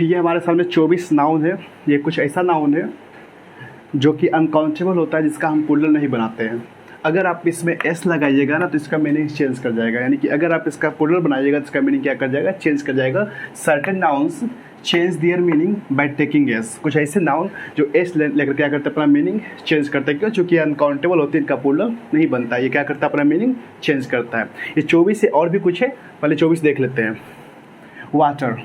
ये हमारे सामने 24 नाउन है। ये कुछ ऐसा नाउन है जो कि अनकाउंटेबल होता है, जिसका हम प्लूरल नहीं बनाते हैं। अगर आप इसमें एस लगाइएगा ना तो इसका मीनिंग चेंज कर जाएगा, यानी कि अगर आप इसका प्लूरल बनाइएगा तो इसका मीनिंग क्या कर जाएगा, चेंज कर जाएगा। Certain nouns change their meaning by taking S. कुछ ऐसे नाउन जो एस लेकर क्या करते हैं, अपना मीनिंग चेंज करते हैं। क्यों? चूँकि अनकाउंटेबल होते हैं, इनका प्लूरल नहीं बनता, ये क्या करता है, अपना मीनिंग चेंज करता है। ये 24 से और भी कुछ है, पहले 24 देख लेते हैं। वाटर,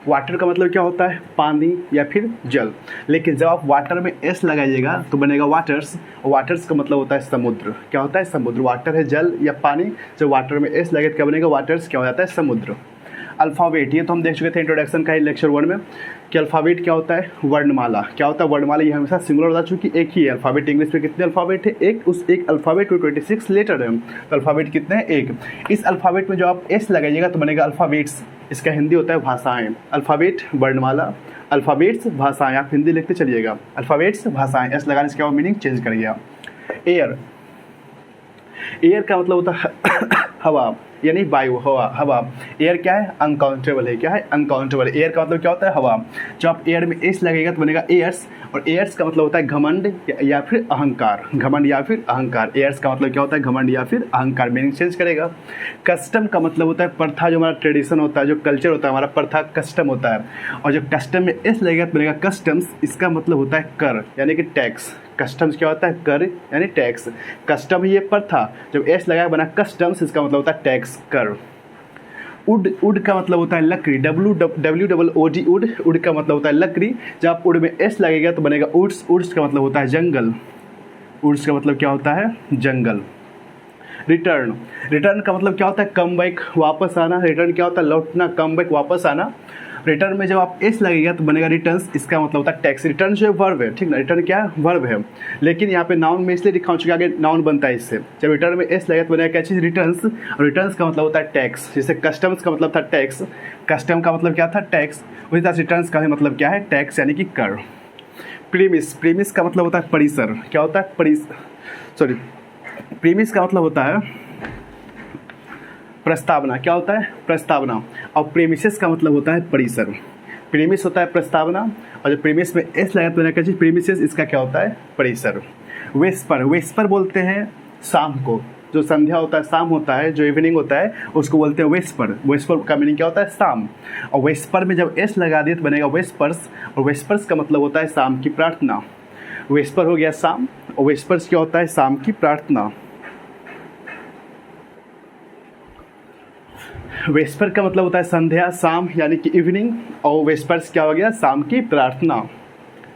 वाटर का मतलब क्या होता है, पानी या फिर जल। लेकिन जब आप वाटर में एस लगाइएगा तो बनेगा वाटर्स, और वाटर्स का मतलब होता है समुद्र। क्या होता है, समुद्र। वाटर है जल या पानी, जब वाटर में एस लगे तो क्या बनेगा, वाटर्स। क्या हो जाता है, समुद्र। अल्फ़ाबेट, ये तो हम देख चुके थे इंट्रोडक्शन का ही लेक्चर 1 में कि अल्फ़ाबेट क्या होता है, वर्णमाला। क्या होता है वर्णमाला, ये हमेशा सिंगुलर होता है, चूँकि एक ही है अल्फ़ाबेट। इंग्लिश में कितने अल्फ़ाबेट है, एक। उस एक अल्फ़ाबेट में 26 लेटर है, तो अल्फ़ाबेट कितने हैं, एक। इस अल्फ़ाबेट में जो आप एस लगाइएगा तो बनेगा अल्फ़ाबेट्स। इसका हिंदी होता है भाषाएं। अल्फ़ाबेट वर्णमाला, अल्फ़ाबेट्स भाषाएं। आप हिंदी लिखते चलिएगा, अल्फ़ाबेट्स भाषाएं। एस लगाने से क्या मीनिंग चेंज कर गया। एयर, एयर का मतलब होता है हवा, यानी वायु, हवा। हवा, एयर क्या है, अनकाउंटेबल है। क्या है, अनकाउंटेबल। एयर का मतलब क्या होता है, हवा। जब आप एयर में एस लगेगा तो बनेगा एयर्स, और एयर्स का मतलब होता है घमंड या फिर अहंकार। घमंड या फिर अहंकार। एयर्स का मतलब क्या होता है, घमंड या फिर अहंकार। मीनिंग चेंज करेगा। कस्टम का मतलब होता है प्रथा, जो हमारा ट्रेडिशन होता है, जो कल्चर होता है हमारा, प्रथा कस्टम होता है। और जब कस्टम में एस लगेगा तो बनेगा कस्टम्स। इसका मतलब होता है कर, यानी कि टैक्स। कस्टम्स क्या होता है, कर यानी टैक्स। कस्टम ये प्रथा, जब एस लगाया बना कस्टम्स, इसका मतलब होता है टैक्स, कर। उड, उड का मतलब होता है लकड़ी। WOOD, उड। उड का मतलब होता है लकड़ी। जब आप उड में एस लगेगा तो बनेगा उड्स। उड्स का मतलब होता है जंगल। उड्स का मतलब क्या होता है, जंगल। रिटर्न, रिटर्न का मतलब क्या होता है, कम बैक, वापस आना। रिटर्न क्या होता है, लौटना, कम बैक, वापस आना। रिटर्न में जब आप एस लगेगा तो बनेगा रिटर्न्स। इसका मतलब होता है टैक्स। रिटर्न जो है वर्ब है, ठीक ना। रिटर्न क्या है, वर्ब है। लेकिन यहाँ पे नाउन में इसलिए लिखा हूँ चूँकि आगे नाउन बनता है इससे। जब रिटर्न में एस लगेगा तो बनेगा क्या चीज़, रिटर्न्स। और रिटर्न्स का मतलब होता है टैक्स। जैसे कस्टम्स का मतलब था टैक्स, कस्टम का मतलब क्या था, टैक्स। उसी तरह रिटर्न्स का भी मतलब क्या है, टैक्स यानी कि कर। प्रीमिस, प्रीमिस का मतलब होता है परिसर। क्या होता है, प्रीमिस का मतलब होता है प्रस्तावना। क्या होता है, प्रस्तावना। और प्रेमिसेस का मतलब होता है परिसर। प्रेमिस होता है प्रस्तावना, और जब प्रेमिस में एस लगा तो क्या चीज़, प्रेमिसेस। इसका क्या होता है, परिसर। वेस्पर, वेस्पर बोलते हैं शाम को। जो संध्या होता है, शाम होता है, जो इवनिंग होता है, उसको बोलते हैं वेस्पर। वेस्पर का मीनिंग क्या होता है, शाम। और वेस्पर में जब एस लगा दिए तो बनेगा वेस्पर्स, और वेस्पर्स का मतलब होता है शाम की प्रार्थना। वेस्पर हो गया शाम, और वेस्पर्स क्या होता है, शाम की प्रार्थना। वेस्पर का मतलब होता है संध्या, शाम यानी कि इवनिंग, और वेस्पर्स क्या हो गया, शाम की प्रार्थना।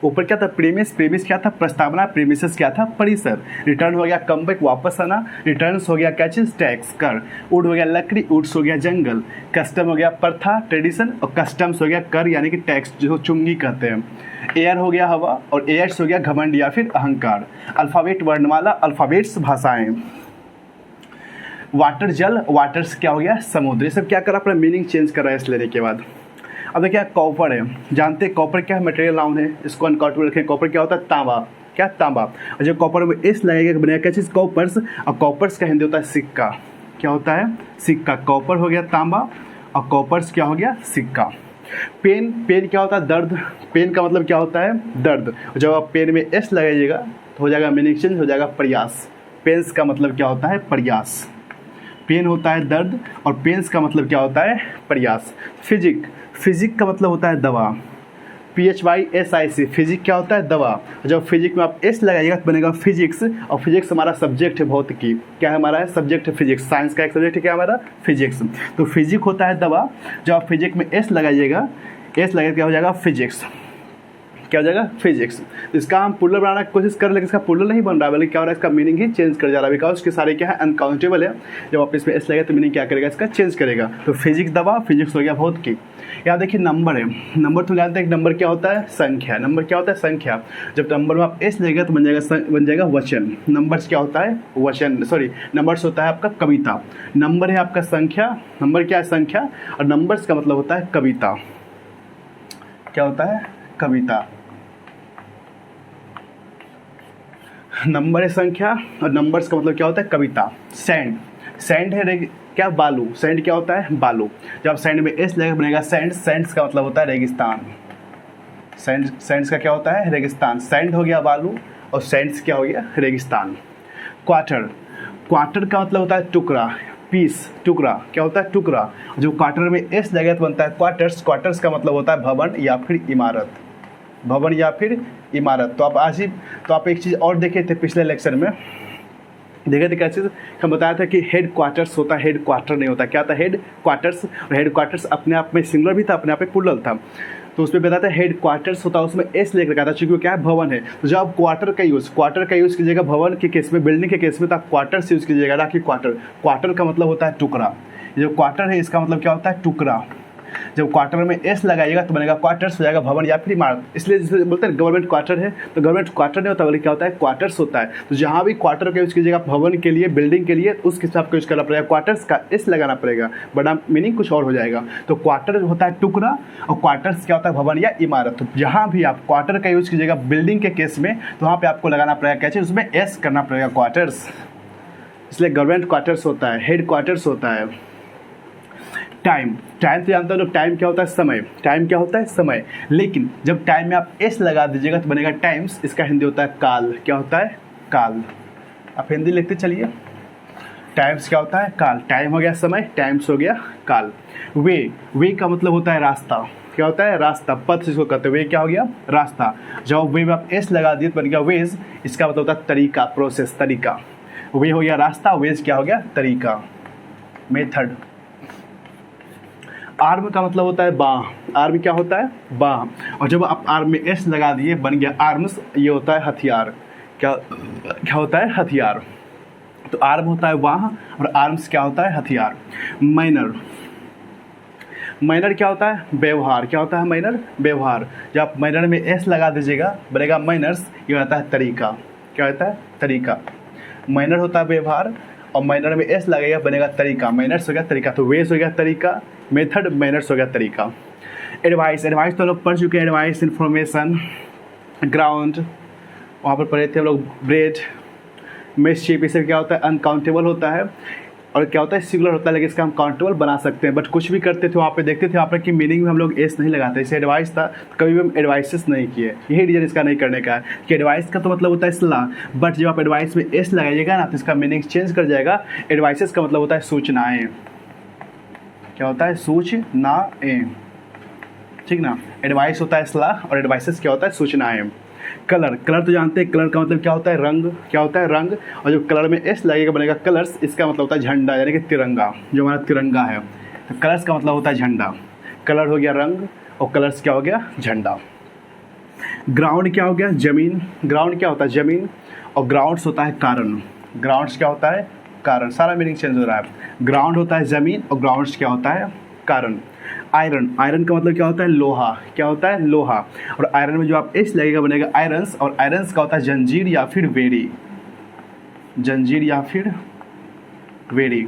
ऊपर क्या था, प्रीमिस, प्रीमिस क्या था, प्रस्तावना। प्रीमिसेस क्या था, परिसर। रिटर्न हो गया कम बैक, वापस आना। रिटर्न्स हो गया क्या चीज़, टैक्स, कर। उड हो गया लकड़ी, उड्स हो गया जंगल। कस्टम हो गया प्रथा, ट्रेडिशन, और कस्टम्स हो गया कर यानी कि टैक्स, जो चुंगी कहते हैं। एयर हो गया हवा, और एयर्स हो गया घमंड या फिर अहंकार। अल्फ़ाबेट वर्णमाला, अल्फ़ाबेट्स भाषाएं। वाटर जल, वाटर्स क्या हो गया, समुद्र। ये सब क्या करा, अपना मीनिंग चेंज करा है इस लेने के बाद। अब देखिए कॉपर है, जानते हैं कॉपर क्या है, मटेरियल नाउन है। इसको अनकाउंटेबल रखें। कॉपर क्या होता है, तांबा। क्या, तांबा। और जब कॉपर में एस लगेगा बनेगा क्या चीज़, कॉपर्स। और कॉपर्स का हिंदी होता है सिक्का। क्या होता है, सिक्का। कॉपर हो गया तांबा, और कॉपर्स क्या हो गया, सिक्का। पेन, पेन क्या होता है, दर्द। पेन का मतलब क्या होता है, दर्द। जब आप पेन में एस लगाइएगा तो हो जाएगा मीनिंग चेंज, हो जाएगा प्रयास। पेन्स का मतलब क्या होता है, प्रयास। पेन होता है दर्द, और पेन्स का मतलब क्या होता है, प्रयास। फिजिक, फिजिक का मतलब होता है दवा। PHYSIC, फिजिक क्या होता है, दवा। जब फिजिक में आप एस लगाइएगा तो बनेगा फिजिक्स, और फिजिक्स हमारा सब्जेक्ट है भौतिकी। क्या है हमारा, सब्जेक्ट है फिजिक्स। साइंस का एक सब्जेक्ट है क्या हमारा, फिजिक्स। तो फिजिक होता है दवा। जब आप फिजिक में एस लगाइएगा, एस लगाइएगा क्या हो जाएगा, फिजिक्स। क्या हो जाएगा, फिजिक्स। इसका हम प्लूरल बनाने की कोशिश कर, लेकिन इसका प्लूरल नहीं बन रहा है, बल्कि क्या हो रहा है, इसका मीनिंग ही चेंज कर जा रहा है। बिकॉज इसके सारे क्या है, अनकाउंटेबल है। जब आप इसमें एस लगेगा तो मीनिंग क्या करेगा, इसका चेंज करेगा। तो फिजिक्स दवा, फिजिक्स हो गया भौतिकी। यहाँ देखिए नंबर है। नंबर तो जानते हैं, नंबर क्या होता है, संख्या। नंबर क्या होता है, संख्या। जब नंबर में आप एस लगेगा तो बन जाएगा वचन। नंबर्स क्या होता है, वचन, सॉरी, नंबर्स होता है आपका कविता। नंबर है आपका संख्या, नंबर क्या है, संख्या। और नंबर्स का मतलब होता है कविता। क्या होता है, कविता। नंबर है संख्या, और नंबर्स का मतलब क्या होता है, कविता। सैंड, सैंड है क्या, बालू। सैंड क्या होता है, बालू। जब सैंड में एस लगेगा बनेगा सैंड। सैंड्स का मतलब होता है रेगिस्तान। सैंड्स का क्या होता है, रेगिस्तान। सैंड हो गया बालू और सैंड्स क्या हो गया, रेगिस्तान। क्वार्टर, क्वार्टर का मतलब होता है टुकड़ा, पीस, टुकड़ा। क्या होता है, टुकड़ा। जो क्वार्टर में एस लगेगा तो बनता है क्वार्टर्स। क्वार्टर्स का मतलब होता है भवन या फिर इमारत, भवन या फिर इमारत। तो आप एक चीज़ और देखे थे पिछले लेक्चर में, देखे थे क्या चीज़, हम बताया था कि हेड क्वार्टर्स होता है, हेड क्वार्टर नहीं होता। क्या था, हेड क्वार्टर्स। और हेड क्वार्टर्स अपने आप में सिंगुलर भी था, अपने आप में प्लूरल था। तो उसमें बताया था हेड क्वार्टर्स होता है, उसमें एस लेकर रखा था क्योंकि क्या है, भवन है। तो जब आप क्वार्टर का यूज़ कीजिएगा भवन के केस में, बिल्डिंग के केस में, तो आप क्वार्टर्स यूज़ कीजिएगा ना कि क्वार्टर। क्वार्टर का मतलब होता है टुकड़ा। जो क्वार्टर है इसका मतलब क्या होता है, टुकड़ा। जब क्वार्टर में एस लगाइएगा तो बनेगा क्वार्टर्स, हो जाएगा भवन या फिर इमारत। इसलिए जैसे बोलते हैं गवर्नमेंट क्वार्टर है, तो गवर्नमेंट क्वार्टर नहीं होता बल्कि क्या होता है, क्वार्टर्स होता है। तो जहाँ भी क्वार्टर का यूज़ कीजिएगा भवन के लिए, बिल्डिंग के लिए, उसके हिसाब का यूज़ करना पड़ेगा, क्वार्टर्स का एस लगाना पड़ेगा, बड़ा मीनिंग कुछ और हो जाएगा। तो क्वार्टर होता है टुकड़ा और क्वार्टर्स क्या होता है, भवन या इमारत। तो जहाँ भी आप क्वार्टर का यूज़ कीजिएगा बिल्डिंग के केस में, तो वहाँ पर आपको लगाना पड़ेगा क्या चीज़, उसमें एस करना पड़ेगा, क्वार्टर्स। इसलिए गवर्नमेंट क्वार्टर्स होता है, हेड क्वार्टर्स होता है। टाइम, टाइम तो जानते हो लोग, टाइम क्या होता है, समय। टाइम क्या होता है, समय। लेकिन जब टाइम में आप एस लगा दीजिएगा तो बनेगा टाइम्स। इसका हिंदी होता है काल। क्या होता है, काल। आप हिंदी लिखते चलिए, टाइम्स क्या होता है, काल। टाइम हो गया समय, टाइम्स हो गया काल। वे, वे का मतलब होता है रास्ता। क्या होता है, रास्ता, पथ जिसको कहते हैं। वे क्या हो गया, रास्ता। जब वे में आप एस लगा दिए तो बन गया वेज। इसका मतलब होता है तरीका, प्रोसेस, तरीका। वे हो गया रास्ता, वेज क्या हो गया, तरीका, मेथड। आर्म का मतलब होता है बाह। आर्म क्या होता है, बाह। और जब आप आर्म में एस लगा दिए बन गया आर्म्स। ये होता है हथियार। क्या क्या होता है, हथियार। तो आर्म होता है बाह और आर्म्स क्या होता है, हथियार। मैनर, मैनर क्या होता है, व्यवहार। क्या होता है मैनर, व्यवहार। जब आप मैनर में एस लगा दीजिएगा बनेगा मैनर्स। ये होता है तरीका। क्या होता है, तरीका। मैनर होता है व्यवहार और मैनर में एस लगेगा बनेगा तरीका। मैनर्स हो गया तरीका। तो वेज हो गया तरीका, मेथड, मैनर्स हो गया तरीका। एडवाइस, एडवाइस तो लोग पढ़ चुके हैं। एडवाइस, इन्फॉर्मेशन, ग्राउंड, वहाँ पर पढ़े थे हम लोग। ब्रेड, मिसचिप, इसे क्या होता है, अनकाउंटेबल होता है। और क्या होता है, सिंगुलर होता है, लेकिन इसका हम काउंटेबल बना सकते हैं। बट कुछ भी करते थे वहाँ पे, देखते थे वहाँ पर कि मीनिंग में हम लोग एस नहीं लगाते। जैसे एडवाइस था तो कभी भी हम एडवाइसेस नहीं किए। यही रीजन इसका नहीं करने का है कि एडवाइस का तो मतलब होता है सलाह, बट जब आप एडवाइस में एस लगाइएगा ना तो इसका मीनिंग चेंज कर जाएगा। एडवाइसेस का मतलब होता है सूचनाएँ। क्या होता है, सूचनाएँ, ठीक ना। एडवाइस होता है सलाह और एडवाइसेस क्या होता है, सूचनाएँ। कलर, कलर तो जानते हैं, कलर का मतलब क्या होता है, रंग। क्या होता है, रंग। और जो कलर में एस लगेगा बनेगा कलर्स। इसका मतलब होता है झंडा, यानी कि तिरंगा, जो हमारा तिरंगा है। तो कलर्स का मतलब होता है झंडा। कलर हो गया रंग और कलर्स क्या हो गया, झंडा। ग्राउंड क्या हो गया, जमीन। ग्राउंड क्या होता है, जमीन। और ग्राउंड्स होता है कारण। ग्राउंड्स क्या होता है, कारण। सारा मीनिंग चेंज हो रहा है। ग्राउंड होता है जमीन और ग्राउंड्स क्या होता है, कारण। आयरन, आयरन का मतलब क्या होता है, लोहा। क्या होता है, लोहा। और आयरन में जो आप एस लगेगा बनेगा आयरन्स। और आयरन्स का होता है जंजीर या फिर वेड़ी। जंजीर या फिर वेड़ी।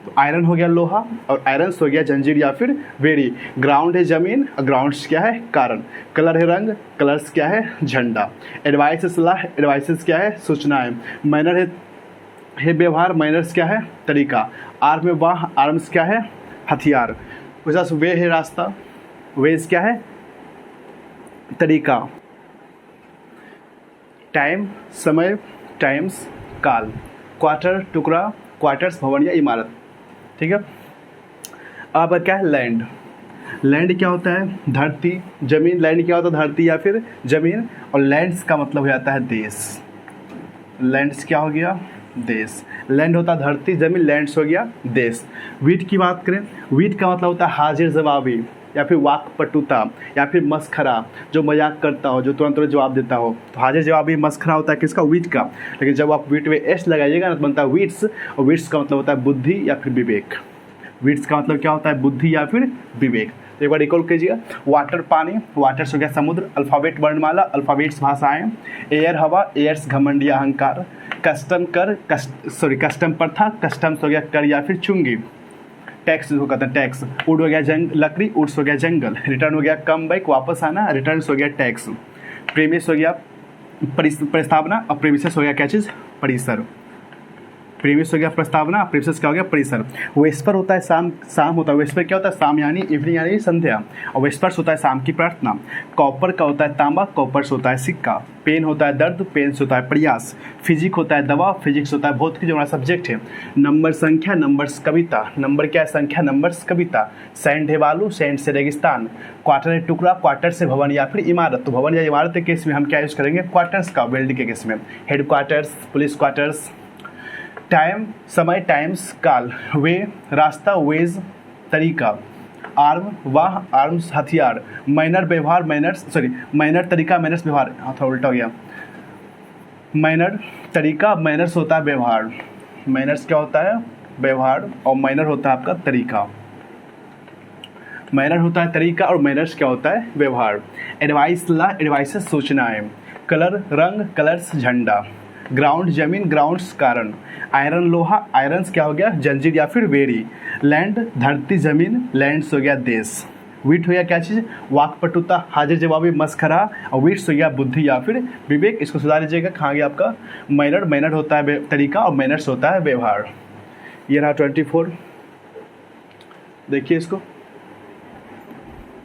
तो आयरन हो गया लोहा और आयरन्स हो गया जंजीर या फिर वेड़ी। ग्राउंड है जमीन और ग्राउंड्स क्या है, कारण। कलर है रंग, कलर्स क्या है, झंडा। एडवाइस है सलाह, एडवाइसेस क्या है, सूचनाएं। मैनर है व्यवहार, मैनर्स क्या है, तरीका। आर्म में बाह, आर्म्स क्या है, हथियार। वैसा वे है रास्ता, वेज क्या है, तरीका। टाइम, समय, टाइम्स, काल। क्वार्टर, टुकड़ा, क्वार्टर्स, भवन या इमारत। ठीक है। अब क्या है, लैंड। लैंड क्या होता है, धरती, जमीन। लैंड क्या होता है, धरती या फिर जमीन। और लैंड्स का मतलब हो जाता है देश। लैंड्स क्या हो गया, देश। लैंड होता है धरती, जमीन। लैंड्स हो गया देश। वीट की बात करें, वीट का मतलब होता है हाजिर जवाबी या फिर वाकपटुता या फिर मस्खरा, जो मजाक करता हो, जो तुरंत तुरंत जवाब देता हो। तो हाजिर जवाबी मस्खरा होता है किसका, वीट का। लेकिन जब आप वीट में एस लगाइएगा ना तो बनता है वीट्स। और वीट्स का मतलब होता है बुद्धि या फिर विवेक। वीट्स का मतलब क्या होता है, बुद्धि या फिर विवेक। तो एक बार रिकॉल कीजिएगा। वाटर, पानी। वाटर्स हो गया समुद्र। अल्फ़ाबेट, वर्णमाला। अल्फ़ाबेट्स, भाषाएं। एयर, हवा। एयर्स, घमंड या अहंकार। कस्टम, कर, कस्टम, प्रथा। कस्टम्स हो गया कर या फिर चुंगी। टैक्स जिसको कहते हैं, टैक्स। वुड हो गया लकड़ी। वुड्स हो गया जंगल। रिटर्न हो गया कम बैक, वापस आना। रिटर्न हो गया टैक्स। प्रेमिस हो गया प्रस्तावना। और प्रेमिसेस हो गया क्या चीज़, परिसर। प्रीवियस हो गया प्रस्तावना, प्रीवियस क्या हो गया परिसर। वेस्पर होता है शाम, शाम होता है वेस्पर क्या होता है शाम यानी इवनिंग यानी संध्या, और वेस्पर्स होता है शाम की प्रार्थना। कॉपर का होता है तांबा, कॉपर्स होता है सिक्का। पेन होता है दर्द, पेन्स होता है प्रयास। फिजिक होता है दवा, फिजिक्स होता है भौतिकी जो हमारा सब्जेक्ट है। नंबर संख्या, नंबर्स कविता, नंबर क्या है संख्या, नंबर्स कविता। सैंड है बालू, सैंड से रेगिस्तान। क्वार्टर है टुकड़ा, क्वार्टर से भवन या फिर इमारत, तो भवन या इमारत के केस में हम क्या यूज़ करेंगे क्वार्टर्स का, बिल्डिंग के केस में head quarters, police quarters. Time समय, टाइम्स काल। वे रास्ता, वेज तरीका। आर्म वाह, आर्म्स हथियार। मैनर व्यवहार, मैनर्स सॉरी मैनर तरीका, मैनर्स व्यवहार, हाँ थोड़ा उल्टा हो गया। मैनर तरीका, मैनर्स होता है व्यवहार। मैनर्स क्या होता है व्यवहार, और मैनर होता है आपका तरीका। मैनर होता है तरीका और मैनर्स क्या होता है व्यवहार। एडवाइस ला, एडवाइसेस सूचनाएं। कलर रंग, कलर्स झंडा। ग्राउंड जमीन, ग्राउंड्स कारण। आयरन लोहा, आयरन्स क्या हो गया जंजीर या फिर बेड़ी। लैंड धरती जमीन, लैंड्स हो गया देश। वीट हो गया क्या चीज़ वाकपटुता, हाजिर जवाबी मस्खरा। और वीट्स हो गया बुद्धि या फिर विवेक, इसको सुधार लीजिएगा। कहाँ गया आपका मैनर, मैनर होता है तरीका और मैनर्स होता है व्यवहार। ये रहा 24, देखिए इसको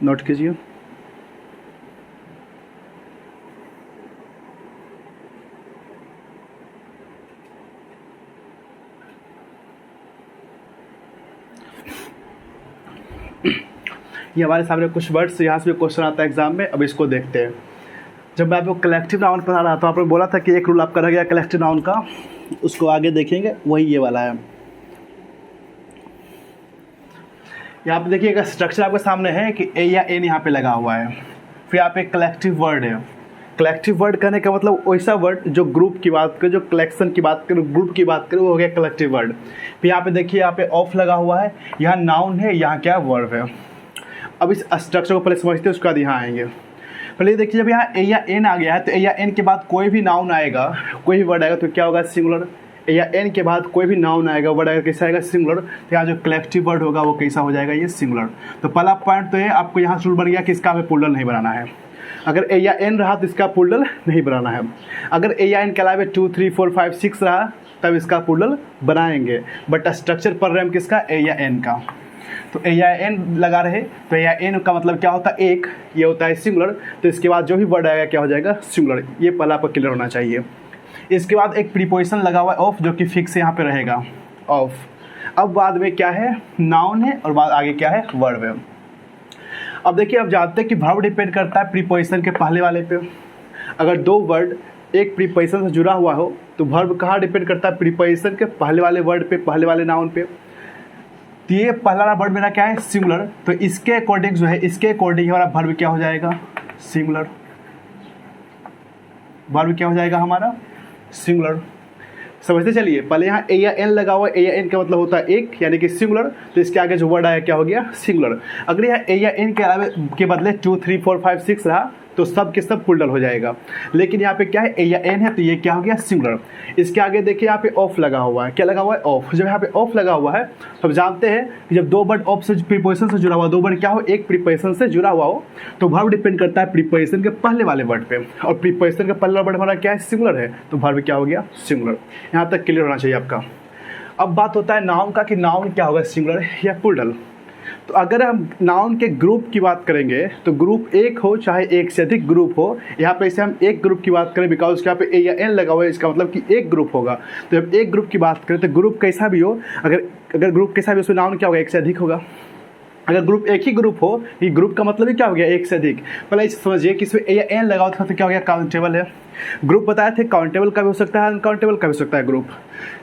नोट कीजिए। ये हमारे सामने कुछ वर्ड्स यहाँ से भी क्वेश्चन आता है एग्जाम में, अब इसको देखते हैं। जब मैं आपको कलेक्टिव नाउन पढ़ा रहा था, आपने बोला था कि एक रूल आपका रह गया कलेक्टिव नाउन का, उसको आगे देखेंगे, वही ये वाला है। यहाँ पे देखिएगा स्ट्रक्चर आपके सामने है कि ए या एन यहाँ पे लगा हुआ है, फिर यहाँ पे कलेक्टिव वर्ड है। कलेक्टिव वर्ड कहने का मतलब वैसा वर्ड जो ग्रुप की बात करे, जो कलेक्शन की बात करे, ग्रुप की बात करे, वो हो गया कलेक्टिव वर्ड। फिर यहाँ पे देखिए यहाँ पे ऑफ लगा हुआ है, यहाँ नाउन है, यहाँ क्या वर्ब है। अब इस स्ट्रक्चर को पहले समझते हैं, उसके बाद यहाँ आएंगे। पहले देखिए जब यहाँ ए या एन आ गया है तो ए या एन के बाद कोई भी नाउन आएगा, कोई भी वर्ड आएगा तो क्या होगा सिंगुलर। ए या एन के बाद कोई भी नाउन आएगा, वर्ड आएगा, कैसा आएगा सिंगुलर। तो यहाँ जो कलेक्टिव वर्ड होगा वो कैसा हो जाएगा ये सिंगुलर। तो पहला पॉइंट तो ये आपको यहाँ रूल बन गया कि इसका हमें प्लूरल नहीं बनाना है। अगर ए या एन रहा तो इसका प्लूरल नहीं बनाना है। अगर ए या एन के अलावा 2 3 4 5 6 रहा तब इसका प्लूरल बनाएंगे, बट स्ट्रक्चर पढ़ रहे हैं किसका ए या एन का। तो ए या एन लगा रहे तो ए या एन का मतलब क्या होता है एक, ये होता है सिंगुलर। तो इसके बाद जो भी वर्ड आएगा क्या हो जाएगा सिंगुलर। ये पहला आपको क्लियर होना चाहिए। इसके बाद एक प्रीपोजिशन लगा हुआ है ऑफ, जो कि फिक्स यहाँ पे रहेगा ऑफ। अब बाद में क्या है नाउन है और बाद आगे क्या है वर्ब है। अब देखिए अब जानते हैं कि वर्ब डिपेंड करता है प्रीपोजिशन के पहले वाले पे। अगर दो वर्ड एक प्रीपोजिशन से जुड़ा हुआ हो तो वर्ब कहाँ डिपेंड करता है प्रीपोजिशन के पहले वाले वर्ड पे, पहले वाले नाउन पे। तो ये पहला वाला वर्ड मेरा क्या है सिंगुलर, तो इसके अकॉर्डिंग जो है इसके अकॉर्डिंग हमारा वर्ब क्या हो जाएगा सिंगुलर। वर्ब क्या हो जाएगा हमारा सिंगुलर। समझते चलिए पहले यहाँ ए या एन लगा हुआ है, ए या एन का मतलब होता है एक यानी कि सिंगुलर। तो इसके आगे जो वर्ड आया क्या हो गया सिंगुलर। अगर यहाँ ए या एन के अलावा के बदले 2 3 4 5 6 रहा तो सब के सब प्लूरल हो जाएगा। लेकिन यहाँ पे क्या है ए या एन है तो ये क्या हो गया सिंगुलर। इसके आगे देखिए यहाँ पे ऑफ लगा हुआ है, क्या लगा हुआ है ऑफ। जब यहाँ पे ऑफ लगा हुआ है तो अब जानते हैं कि जब दो वर्ड ऑफ से प्रीपोजिशन से जुड़ा हुआ, दो वर्ड क्या हो एक प्रीपोजिशन से जुड़ा हुआ हो तो वर्ब डिपेंड करता है प्रीपोजिशन के पहले वाले वर्ड पे, और प्रीपोजिशन का पहला वर्ड हमारा क्या है सिंगुलर है तो वर्ब क्या हो गया सिंगुलर। यहाँ तक क्लियर होना चाहिए आपका। अब बात होता है नाउन का कि नाउन क्या होगा सिंगुलर या प्लूरल। तो अगर हम नाउन के ग्रुप की बात करेंगे तो ग्रुप एक हो चाहे एक से अधिक ग्रुप हो, यहाँ पे इसे हम एक ग्रुप की बात करें बिकॉज यहाँ पे ए या एन लगा हुआ है, इसका मतलब कि एक ग्रुप होगा। तो जब एक ग्रुप की बात करें तो ग्रुप कैसा भी हो, अगर ग्रुप कैसा भी उसमें नाउन क्या होगा एक से अधिक होगा। अगर ग्रुप एक ही ग्रुप हो, ये ग्रुप का मतलब ही क्या हो गया एक से अधिक। पहले इसे समझिए कि इसमें ए या एन लगा हुआ था तो क्या हो गया काउंटेबल है। ग्रुप बताए थे काउंटेबल का भी हो सकता है अनकाउंटेबल का भी हो सकता है ग्रुप।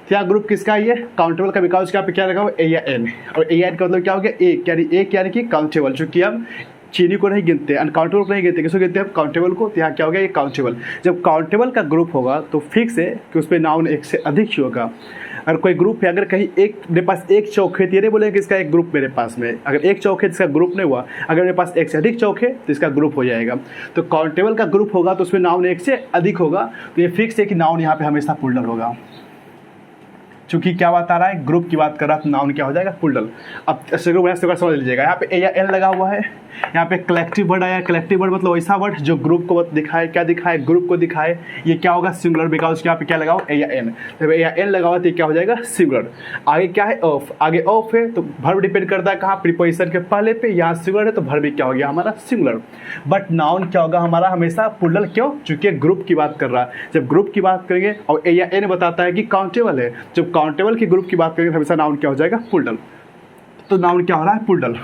क्या ग्रुप किसका है ये काउंटेबल का, बिकॉज यहाँ पे क्या लगा हुआ ए या एन, और ए या एन का मतलब क्या हो गया एक यानी कि काउंटेबल, जो कि हम चीनी को नहीं गिनते, अनकाउंटेबल को नहीं गिनते, किसको गिनते हैं काउंटेबल को। तो यहाँ क्या हो गया ये काउंटेबल। जब काउंटेबल का ग्रुप होगा तो फिक्स है कि उस पर नाउन एक से अधिक ही होगा। अगर कोई ग्रुप है, अगर कहीं एक मेरे पास एक चौक है तो ये नहीं बोलेंगे कि इसका एक ग्रुप मेरे पास में, अगर एक चौक है तो इसका ग्रुप नहीं हुआ। अगर मेरे पास एक से अधिक चौक है तो इसका ग्रुप हो जाएगा। तो काउंटेबल का ग्रुप होगा तो उसमें नाउन एक से अधिक होगा, तो ये फिक्स है कि नाउन यहाँ पे हमेशा प्लूरल होगा। चूंकि क्या बात आ रहा है, ग्रुप की बात कर रहा है, तो नाउन क्या हो जाएगा, प्लूरल। अब समझ लीजिएगा, यहाँ पे ए या एन लगा हुआ है, यहाँ पे कलेक्टिव वर्ड आया। कलेक्टिव वर्ड मतलब ऐसा वर्ड जो ग्रुप को दिखाए, क्या दिखाए, ग्रुप को दिखाए। ये क्या होगा, सिंगुलर, बिकॉज यहाँ पे क्या लगा हुआ, ए या एन। जब ए या एन लगा हुआ तो ये क्या हो जाएगा, सिंगुलर। आगे क्या है, ऑफ, आगे ऑफ है तो वर्ब डिपेंड करता है कहाँ, प्रीपोजिशन के पहले पे। यहाँ सिंगुलर है तो वर्ब भी क्या हो गया हमारा, सिंगुलर। बट नाउन क्या होगा हमारा हमेशा प्लूरल, क्यों, चूंकि ग्रुप की बात कर रहा है। जब ग्रुप की बात करेंगे और ए या एन बताता है कि काउंटेबल है, जब काउंटेबल की ग्रुप की बात करेंगे हमेशा नाउन क्या हो जाएगा, प्लूरल। तो नाउन क्या हो रहा है, प्लूरल,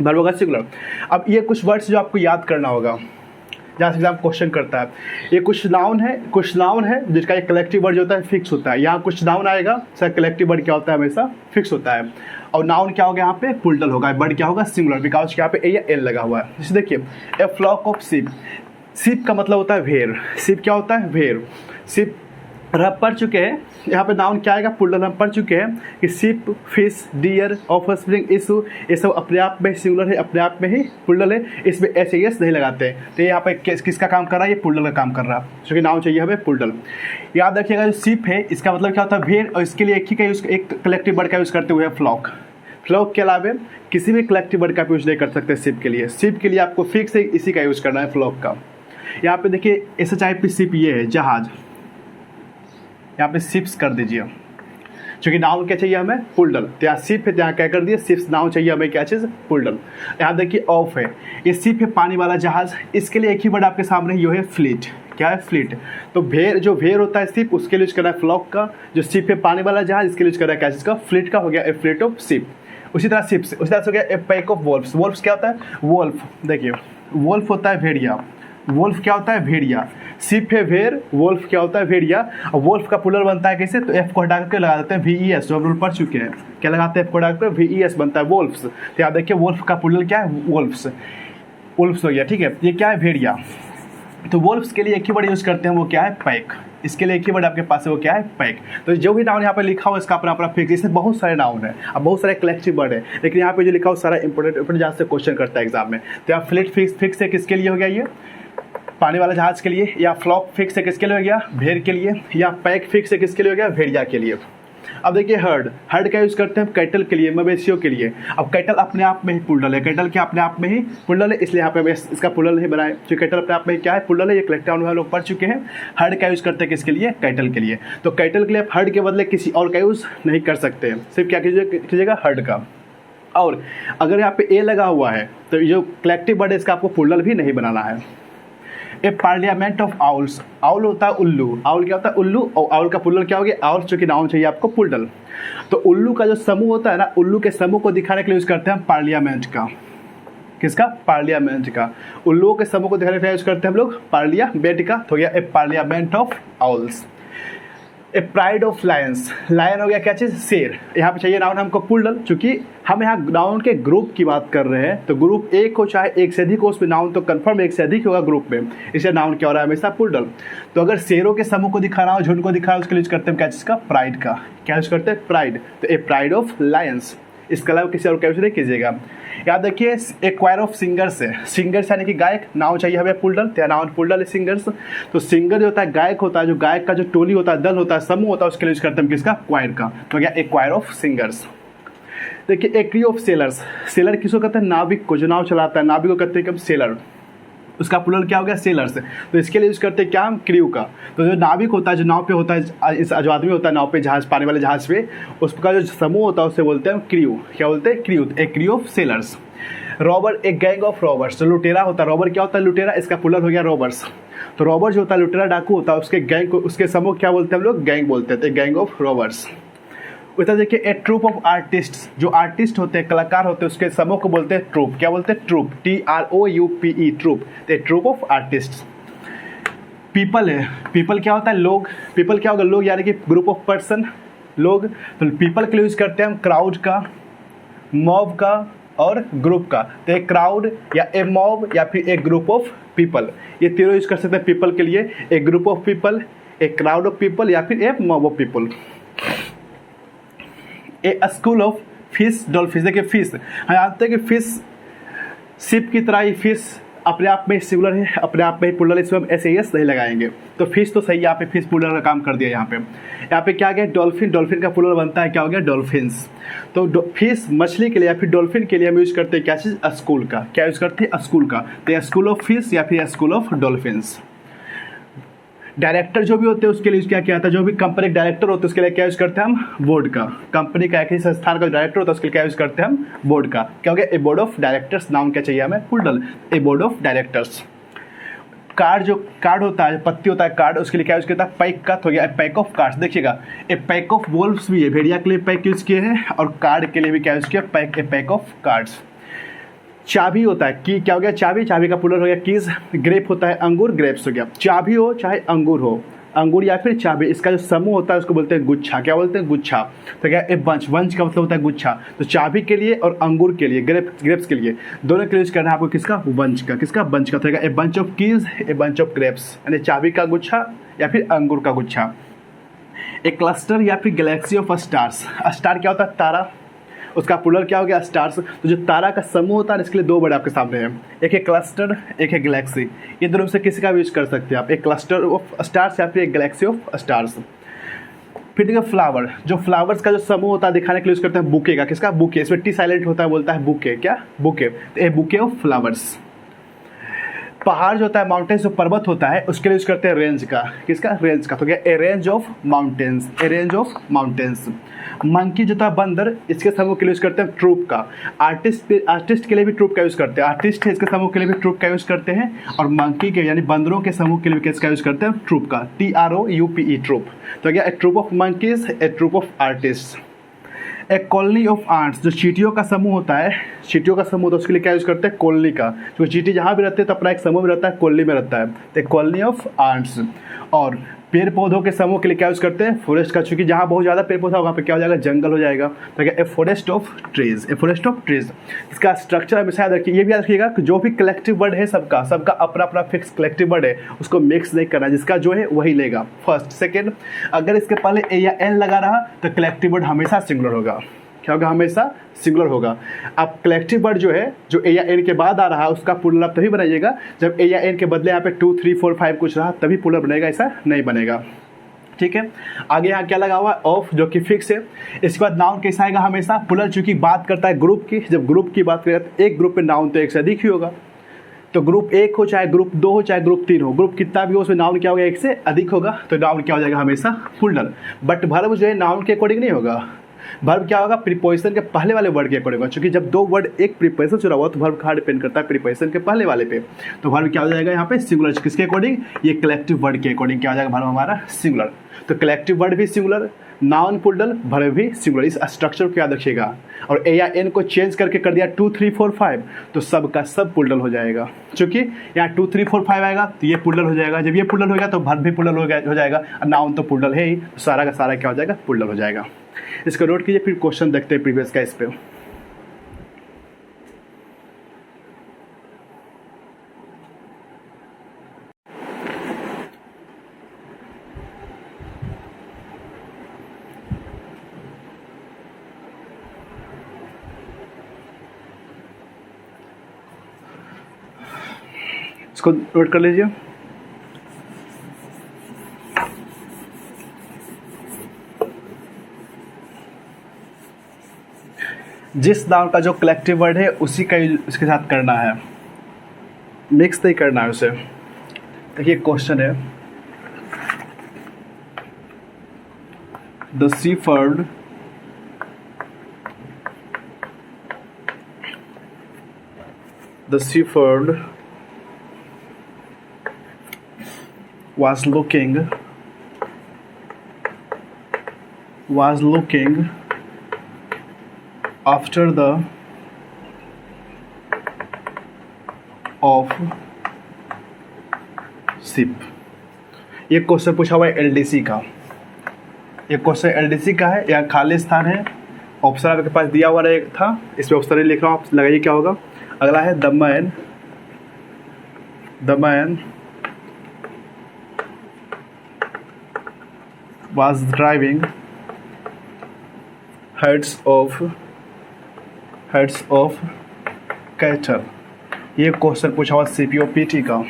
वर्ब होगा सिंगुलर। अब ये कुछ वर्ड्स जो आपको याद करना होगा, जहाँ से एग्जाम क्वेश्चन करता है। ये कुछ नाउन है जिसका एक कलेक्टिव वर्ड जो होता है फिक्स होता है। यहाँ कुछ नाउन आएगा, सर कलेक्टिव वर्ड क्या होता है, हमेशा फिक्स होता है। और नाउन क्या होगा यहाँ पे, प्लूरल होगा, वर्ड क्या होगा, सिंगुलर, बिकॉज यहाँ पे ए या एल लगा हुआ है। जैसे देखिए, ए फ्लॉक ऑफ शिप, शिप का मतलब होता है भेड़। शिप क्या होता है, भेड़। शिप हम पढ़ चुके हैं, यहाँ पे नाउन क्या आएगा, प्लूरल। हम पढ़ चुके हैं कि ship, fish, deer, offspring, issue, ये सब अपने आप में सिंगुलर है, अपने आप में ही प्लूरल है, इसमें एस एस नहीं लगाते हैं। तो यहाँ पे किसका काम कर रहा है, ये प्लूरल का काम कर रहा है, क्योंकि नाउन चाहिए हमें प्लूरल। याद रखिएगा, जो शिप है इसका मतलब क्या होता है, भेड़, और इसके लिए एक ही का यूज़, एक कलेक्टिव वर्ड का यूज़ करते हुए फ्लॉक। फ्लॉक के अलावा किसी भी कलेक्टिव वर्ड का यूज़ नहीं कर सकते शिप के लिए। शिप के लिए आपको फिक्स है, इसी का यूज़ करना है, फ्लॉक का। यहाँ पे देखिए, SHIP शिप ये है, जहाज, यहाँ पे शिप्स कर दीजिए, क्योंकि नाउन क्या चाहिए हमें, प्लूरल। तो यहाँ शिप है, यहाँ क्या कर दिए, शिप्स। नाउन चाहिए हमें क्या चीज़, प्लूरल। यहाँ देखिए ऑफ है, ये शिप है, पानी वाला जहाज। इसके लिए एक ही वर्ड आपके सामने, ये है फ्लीट। क्या है, फ्लीट। तो भेड़, जो भेड़ होता है शिप, उसके लिए यूज करना है फ्लॉक का। जो शिप है, पानी वाला जहाज, इसके लिए यूज करना है क्या चीज़ का, फ्लीट का। हो गया ए फ्लीट ऑफ शिप। उसी तरह शिप्स, उसी तरह से हो गया ए पैक ऑफ वोल्फ्स। वोल्फ्स क्या होता है, वोल्फ। देखिए, वोल्फ होता है भेड़िया, वोल्फ क्या होता है, भेड़िया। शिप है भेड़, वोल्फ क्या होता है, भेड़िया। और वोल्फ का प्लूरल बनता है कैसे, तो एफ को हटा करके लगा देते हैं VES, जो हम लोग पढ़ चुके हैं। क्या लगाते हैं, एफ को हटा कर VES बनता है, वोल्फ्स। तो याद देखिए, वोल्फ का प्लूरल क्या है, वोल्फ्स। वोल्फ्स हो गया, ठीक है। ये क्या है, भेड़िया। तो वोल्फ्स के लिए एक ही वर्ड यूज करते हैं, वो क्या है, पैक। इसके लिए एक ही वर्ड आपके पास है, वो क्या है, पैक। तो जो भी नाउन यहाँ पे लिखा हुआ इसका अपना अपना फिक्स। इसमें बहुत सारे नाउन है, अब बहुत सारे कलेक्टिव वर्ड है, लेकिन यहाँ पे जो लिखा हुआ सारा इंपोर्टेंट जहाँ से क्वेश्चन करता है एग्जाम में। तो यहाँ फ्लीट फिक्स है, किसके लिए हो गया, ये पानी वाला जहाज के लिए। या फ्लॉक फिक्स है, किसके लिए हो गया, भेड़ के लिए। या पैक फिक्स है, किसके लिए हो गया, भेड़िया के लिए। अब देखिए, हर्ड का यूज करते हैं कैटल के लिए, मवेशियों के लिए। अब कैटल अपने आप में ही प्लूरल है, कैटल क्या अपने आप में ही प्लूरल है, इसलिए यहाँ पे इसका प्लूरल नहीं बनाए। तो कैटल अपने आप में क्या है, प्लूरल है। ये कलेक्टिव नाउन हम लोग पढ़ चुके हैं। हर्ड का यूज करते हैं किसके लिए, कैटल के लिए। तो कैटल के लिए आप हर्ड के बदले किसी और का यूज नहीं कर सकते, सिर्फ क्या कीजिएगा, हर्ड का। और अगर यहाँ पे ए लगा हुआ है तो जो कलेक्टिव वर्ड है इसका आपको प्लूरल भी नहीं बनाना है। ए पार्लियामेंट ऑफ आउल्स, आउल होता है उल्लू। आउल क्या होता है, उल्लू। और आउल का प्लूरल क्या हो गया, आउल्स, जो कि नाउन चाहिए आपको प्लूरल। तो उल्लू का जो समूह होता है ना, उल्लू के समूह को दिखाने के लिए यूज करते हैं पार्लियामेंट का। किसका, पार्लियामेंट का। उल्लुओं के समूह को दिखाने के लिए यूज करते हैं हम लोग पार्लियामेंट का। तो हो गया a parliament of owls. A pride of lions, lion हो गया क्या चीज़, शेर। यहाँ पे चाहिए नाउन हमको प्लूरल, चूंकि हम यहाँ नाउन के ग्रुप की बात कर रहे हैं। तो ग्रुप एक हो चाहे एक से अधिक हो, उसमें नाउन तो कंफर्म एक से अधिक होगा ग्रुप में, इसलिए नाउन क्या हो रहा है, हमेशा प्लूरल। तो अगर शेरों के समूह को दिखाना हो, झुंड को दिखाना हो, उसके लिए यूज करते हैं क्या चीज़ का, प्राइड का। क्या यूज करते हैं, प्राइड। तो ए प्राइड ऑफ लायंस। इसके अलावा किसी और का यूज नहीं कीजिएगा। याद रखिए, एक क्वायर ऑफ सिंगर्स है। सिंगर्स यानी कि गायक, नाउन चाहिए हमें प्लूरल, तो नाउन प्लूरल है सिंगर्स। तो सिंगर जो होता है गायक होता है, जो गायक का जो टोली होता है, दल होता है, समूह होता है, उसके लिए यूज करते हैं किसका, क्वायर का। तो क्या, एक क्वायर ऑफ सिंगर्स। देखिए, एक क्रू ऑफ सेलर्स। सेलर किसको कहते हैं, नाविक को, जो नाव चलाता है, नाविक को कहते हैं सेलर। उसका प्लूरल क्या हो गया, सेलर्स। तो इसके लिए यूज करते हैं क्या, हम क्रू का। तो जो नाविक होता है, जो नाव पे होता है, जो आदमी होता है नाव पे, जहाज, पानी वाले जहाज पे, उसका जो समूह होता है उसे बोलते हैं क्रू। क्या बोलते हैं, क्रू। एक क्रू ऑफ सेलर्स। रॉबर, एक गैंग ऑफ रॉबर्स। जो लुटेरा होता है, रॉबर क्या होता है, लुटेरा, इसका प्लूरल हो गया रॉबर्स। तो रॉबर जो होता है, लुटेरा डाकू होता है, उसके गैंग को, उसके समूह क्या बोलते हैं हम लोग, गैंग बोलते हैं। Gang of robbers. उस देखिए, ए ट्रूप ऑफ आर्टिस्ट, जो आर्टिस्ट होते हैं, कलाकार होते हैं, उसके समूह को बोलते हैं ट्रूप। क्या बोलते हैं, ट्रूप। TROUPE, troupe. तो ट्रूप ऑफ आर्टिस्ट। पीपल है, पीपल क्या होता है, लोग। पीपल क्या होगा, लोग, यानी कि ग्रुप ऑफ पर्सन, लोग। तो पीपल के लिए यूज करते हैं हम क्राउड का, मॉब का और ग्रुप का। तो एक क्राउड या ए मॉब या फिर एक ग्रुप ऑफ पीपल, ये तीनों यूज कर सकते हैं पीपल के लिए। एक ग्रुप ऑफ पीपल, एक क्राउड ऑफ पीपल या फिर एक mob of people. A school of fish dolphin. देखिए फिश, हम जानते हैं कि फिश शिप की तरह ही फिश अपने आप में सिंगुलर है, अपने आप में प्लूरल, इसमें हम एस नहीं लगाएंगे। तो फिश तो सही है, यहाँ पे फिश प्लूरल का काम कर दिया। यहाँ पे क्या गया, डॉल्फिन, डॉल्फिन का प्लूरल बनता है क्या हो गया, डॉल्फिन्स। तो फिश मछली के लिए या फिर डॉल्फिन के लिए हम यूज करते हैं क्या चीज़, स्कूल का। क्या यूज करते हैं, स्कूल का। तो स्कूल ऑफ फिश या फिर स्कूल ऑफ डॉल्फिन्स। डायरेक्टर जो भी होते हैं उसके लिए क्या आता है, जो भी कंपनी के डायरेक्टर होते हैं उसके लिए क्या यूज करते हैं हम, बोर्ड का। कंपनी का एक ही संस्थान का डायरेक्टर होता है उसके लिए क्या यूज करते हैं हम, बोर्ड का। क्या हो गया, a board of directors. Noun क्या चाहिए हमें, plural, a board of directors. Card, जो कार्ड होता है, पत्ती होता है कार्ड, उसके लिए क्या यूज करता है, पैक का। तो हो गया ए पैक ऑफ कार्ड्स। देखिएगा ए पैक ऑफ वोल्व्स भी है, भेड़िया के लिए पैक यूज किए हैं, और कार्ड के लिए भी क्या यूज किया, pack, A pack of cards. चाबी होता है की, क्या हो गया, चाबी, चाबी का प्लूरल हो गया कीज। ग्रेप होता है अंगूर, ग्रेप्स हो गया। चाबी हो चाहे अंगूर हो, अंगूर या फिर चाबी, इसका जो समूह होता है उसको बोलते हैं गुच्छा। क्या बोलते हैं, गुच्छा। तो क्या, ए बंच, बंच का मतलब होता है गुच्छा। तो चाबी के लिए और अंगूर के लिए, ग्रेप्स के लिए, दोनों के लिए यूज करना है आपको किसका, बंच का। किसका, बंच का। तो a bunch of keys, a bunch of grapes, यानी चाबी का गुच्छा या फिर अंगूर का गुच्छा। एक क्लस्टर या फिर गैलेक्सी ऑफ स्टार्स। स्टार क्या होता है, तारा, उसका प्लूरल क्या हो गया, स्टार्स। तो जो तारा का समूह होता है इसके लिए दो वर्ड आपके सामने हैं, एक है क्लस्टर, एक है गैलेक्सी। ये दोनों से किसी का भी यूज कर सकते हैं आप, एक क्लस्टर ऑफ स्टार्स या फिर एक गैलेक्सी ऑफ स्टार्स। फिर देखिए फ्लावर, जो फ्लावर्स का जो समूह होता है दिखाने के लिए यूज करते हैं बुके का। किसका, बुके। इसमें टी साइलेंट होता है, बोलता है बुके। क्या, बुके। तो ए बुके ऑफ फ्लावर्स। पहाड़ जो होता है, माउंटेन्स, जो पर्वत होता है उसके लिए यूज करते हैं रेंज का। किसका, रेंज का। तो क्या, ए range of mountains, A range of mountains. Monkey जो था बंदर, इसके समूह के लिए यूज करते हैं ट्रूप का। आर्टिस्ट, आर्टिस्ट के लिए भी ट्रूप का यूज करते हैं। आर्टिस्ट है, इसके समूह के लिए भी ट्रूप का यूज करते हैं। और मंकी के यानी बंदरों के समूह के लिए भी किसका यूज करते हैं, ट्रूप का। TROUPE, troupe. तो क्या, a troupe of monkeys, a troupe of artist. एक कॉलोनी ऑफ आंट्स, जो चींटियों का समूह होता है, चींटियों का समूह, तो उसके लिए क्या यूज करते हैं, कॉलोनी का। जो चींटी जहाँ भी रहते हैं तो अपना एक समूह में रहता है, कॉलोनी में रहता है, तो कॉलोनी ऑफ आंट्स। और पेड़ पौधों के समूह के लिए क्या यूज करते हैं, फॉरेस्ट का। चूंकि जहाँ बहुत ज़्यादा पेड़ पौधा होगा वहाँ पे क्या हो जाएगा, जंगल हो जाएगा। तो क्या, a forest of trees, a forest of trees. इसका स्ट्रक्चर हमेशा याद रखिए, ये भी याद रखिएगा कि जो भी कलेक्टिव वर्ड है सबका सबका अपना अपना फिक्स कलेक्टिव वर्ड है, उसको मिक्स नहीं करना, जिसका जो है वही लेगा फर्स्ट सेकेंड। अगर इसके पहले ए या एन लगा रहा तो कलेक्टिव वर्ड हमेशा सिंगुलर होगा। क्या होगा, हमेशा सिंगुलर होगा। अब कलेक्टिव वर्ड जो है, जो ए या एन के बाद आ रहा है उसका प्लूरल आप तभी बनाइएगा जब ए या एन के बदले यहाँ पे 2, 3, 4, 5 कुछ रहा, तभी प्लूरल बनेगा, ऐसा नहीं बनेगा। ठीक है, आगे यहाँ क्या लगा हुआ है, ऑफ, जो कि फिक्स है। इसके बाद नाउन कैसा आएगा, हमेशा प्लूरल, चूंकि बात करता है ग्रुप की। जब ग्रुप की बात करेगा तो एक ग्रुप में नाउन तो एक से अधिक ही होगा। तो ग्रुप 1 हो चाहे ग्रुप 2 हो चाहे ग्रुप 3 हो, ग्रुप कितना भी हो उसमें नाउन क्या होगा, एक से अधिक होगा। तो नाउन क्या हो जाएगा, हमेशा प्लूरल। बट वर्ब जो है नाउन के अकॉर्डिंग नहीं होगा। वर्ब क्या होगा, प्रीपोजिशन के पहले वाले वर्ड के अकॉर्डिंग होगा। क्योंकि जब दो वर्ड एक प्रीपोजिशन जुड़ा हुआ तो वर्ब कहाँ डिपेंड करता है, प्रीपोजिशन के पहले वाले पे। तो वर्ब क्या हो जाएगा यहाँ पे, सिंगुलर। किसके अकॉर्डिंग, ये कलेक्टिव वर्ड के अकॉर्डिंग क्या हो जाएगा, वर्ब हमारा सिंगुलर। तो कलेक्टिव वर्ड भी सिंगुलर, नाउन प्लूरल, वर्ब भी सिंगुलर। इस स्ट्रक्चर को याद रखिएगा। और ए या एन को चेंज करके कर दिया 2, 3, 4, 5 तो सब का सब प्लूरल हो जाएगा। क्योंकि यहाँ 2, 3, 4, 5 आएगा तो ये प्लूरल हो जाएगा। जब ये प्लूरल हो गया तो वर्ब भी प्लूरल हो जाएगा। और नाउन तो प्लूरल है ही, तो सारा का सारा क्या हो जाएगा, प्लूरल हो जाएगा। इसको नोट कीजिए, फिर क्वेश्चन देखते हैं प्रीवियस का इस पे। इसको नोट कर लीजिए। जिस नाउन का जो कलेक्टिव वर्ड है उसी का इसके साथ करना है, मिक्स नहीं करना है उसे। देखिए क्वेश्चन है, the shepherd was looking after the of sheep। ये क्वेश्चन पूछा हुआ है एलडीसी का। ये क्वेश्चन एलडीसी का है, यहाँ खाली स्थान है, ऑप्शन आपके पास दिया हुआ था, इसमें ऑप्शन नहीं लिख रहा हूँ, आप लगाइए क्या होगा। अगला है the man was driving herds of cattle ये क्वेश्चन पूछा हुआ CPO-PT का।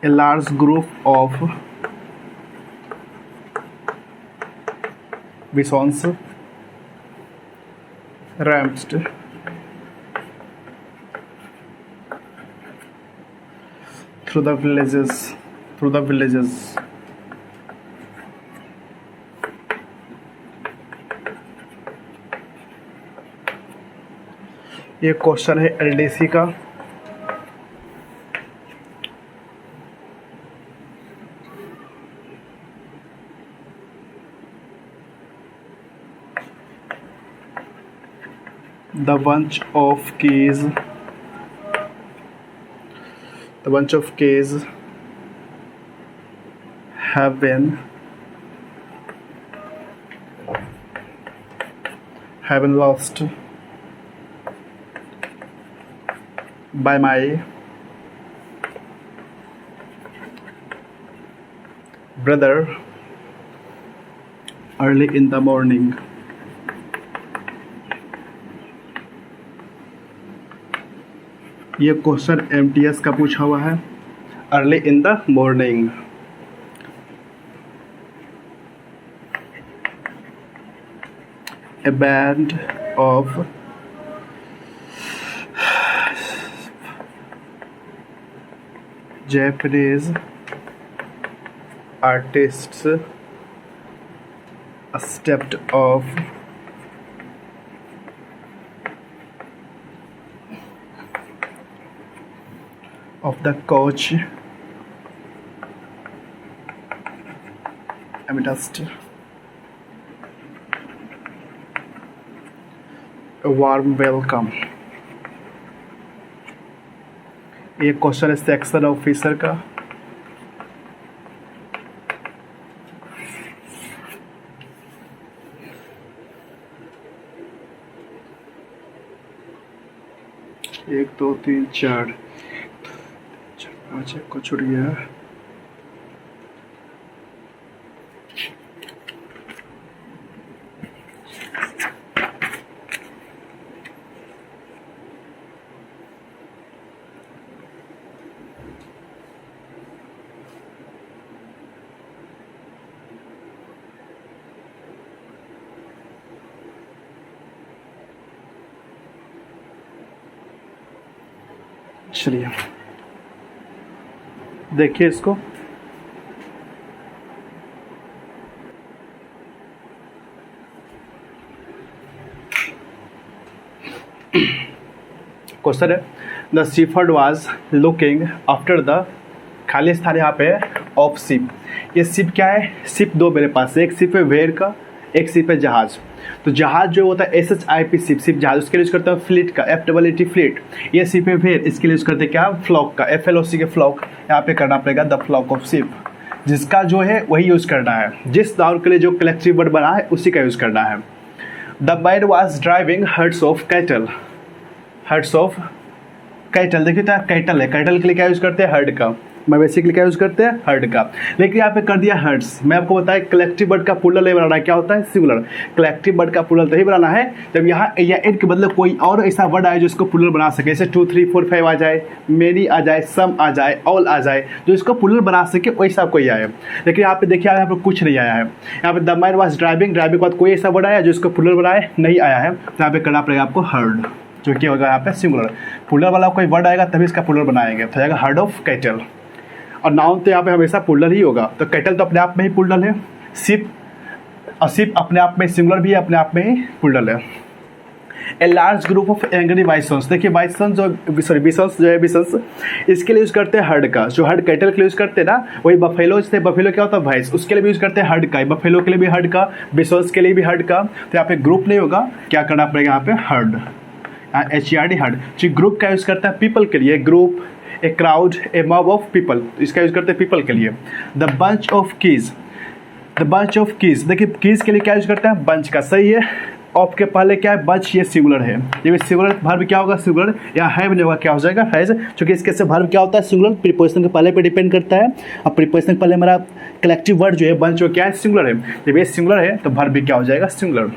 A large group of bisons ramped through the villages. ये क्वेश्चन है LDC का। The bunch of keys have been lost by my brother early in the morning. ये question MTS का पूछा हुआ है, early in the morning. A band of Japanese artists stepped off of the coach amidst a warm welcome। ये question है section officer का। एक दो तीन चार पाँच, एक को छूट गया। चलिए देखिए इसको। क्वेश्चन है the shepherd was looking after the, खाली स्थान यहाँ पे ऑफ शिप। ये शिप क्या है? शिप दो मेरे पास है, एक शिप है वेयर का, एक शिप है जहाज। तो जहाज जो होता है SHIP शिप जहाज, उसके लिए यूज करते हैं फ्लीट का, FEET फ्लीट। ये शिप है वेयर, इसके लिए यूज करते हैं क्या? फ्लॉक का, FLOC के फ्लॉक। यहाँ पे करना पड़ेगा द फ्लॉक ऑफ शिप, जिसका जो है वही यूज करना है। जिस नाउन के लिए जो कलेक्टिव वर्ड बना है उसी का यूज करना है। The man was driving hertz of cattle. Hertz of cattle, देखिए तो कैटल है, कैटल के लिए क्या यूज करते हैं? हर्ड का। मवेशी के लिए क्या यूज करते हैं? हर्ड का। लेकिन यहाँ पे कर दिया हर्ड्स। मैं आपको बताया कलेक्टिव वर्ड का प्लूरल नहीं बनाना है, क्या होता है? सिंगुलर। कलेक्टिव वर्ड का प्लूरल तभी बनाना है जब यहाँ या इन के बदले कोई और ऐसा वर्ड आए जो इसको प्लूरल बना सके। जैसे 2 3 4 5 आ जाए, मेनी आ जाए, सम आ जाए, ऑल आ जाए, जो इसको प्लूरल बना सके वैसा कोई आए। लेकिन यहाँ पे देखिए यहाँ पे कुछ नहीं आया है। यहाँ पे the man was driving, driving के बाद कोई ऐसा वर्ड आया जो इसको प्लूरल बनाए? नहीं आया है। तो यहाँ पे करना पड़ेगा आपको हर्ड, जो कि होगा यहाँ पे सिंगुलर। प्लूरल वाला कोई वर्ड आएगा तभी इसका प्लूरल बनाएंगे, तो जाएगा हर्ड ऑफ कैटल। और नाउन तो यहाँ पे हमेशा प्लूरल ही होगा। तो कैटल तो अपने आप में ही प्लूरल है, शिप, और शिप अपने आप में सिंगुलर भी है, अपने आप में ही प्लूरल है। A large group of angry बाइसन्स, देखिए बाइसन्स जो बिसन्स जो है, बिसन्स इसके लिए यूज करते हैं हर्ड का। जो हर्ड कैटल के लिए यूज करते हैं ना, वही बफेलो थे, बफेलो क्या होता है? भैंस, उसके लिए भी यूज करते हैं हर्ड का। बफेलो के लिए भी हर्ड का, बिसन्स के लिए भी हर्ड का। तो यहाँ पे ग्रुप नहीं होगा, क्या करना पड़ेगा यहाँ पे? Heard, HERD heard. जो ग्रुप का यूज करता है पीपल के लिए, group, a crowd, A mob of people, इसका यूज करते हैं पीपल के लिए। The bunch of keys, the bunch of keys, देखिए कीज के लिए क्या यूज करते हैं? बंच का, सही है। ऑफ के पहले क्या है, बच, ये सिंगुलर है। जब ये सिंगुलर वर्ब क्या होगा, सिंगुलर, या हैव नहीं होगा, क्या हो जाएगा, हैज। क्योंकि इसके से वर्ब क्या होता है, सिंगुलर, प्रीपोजिशन के पहले पे डिपेंड करता है। अब प्रीपोजिशन के पहले हमारा कलेक्टिव वर्ड जो है, बंच जो क्या है, सिंगुलर है। जब ये सिंगुलर है तो वर्ब भी क्या हो जाएगा, singular.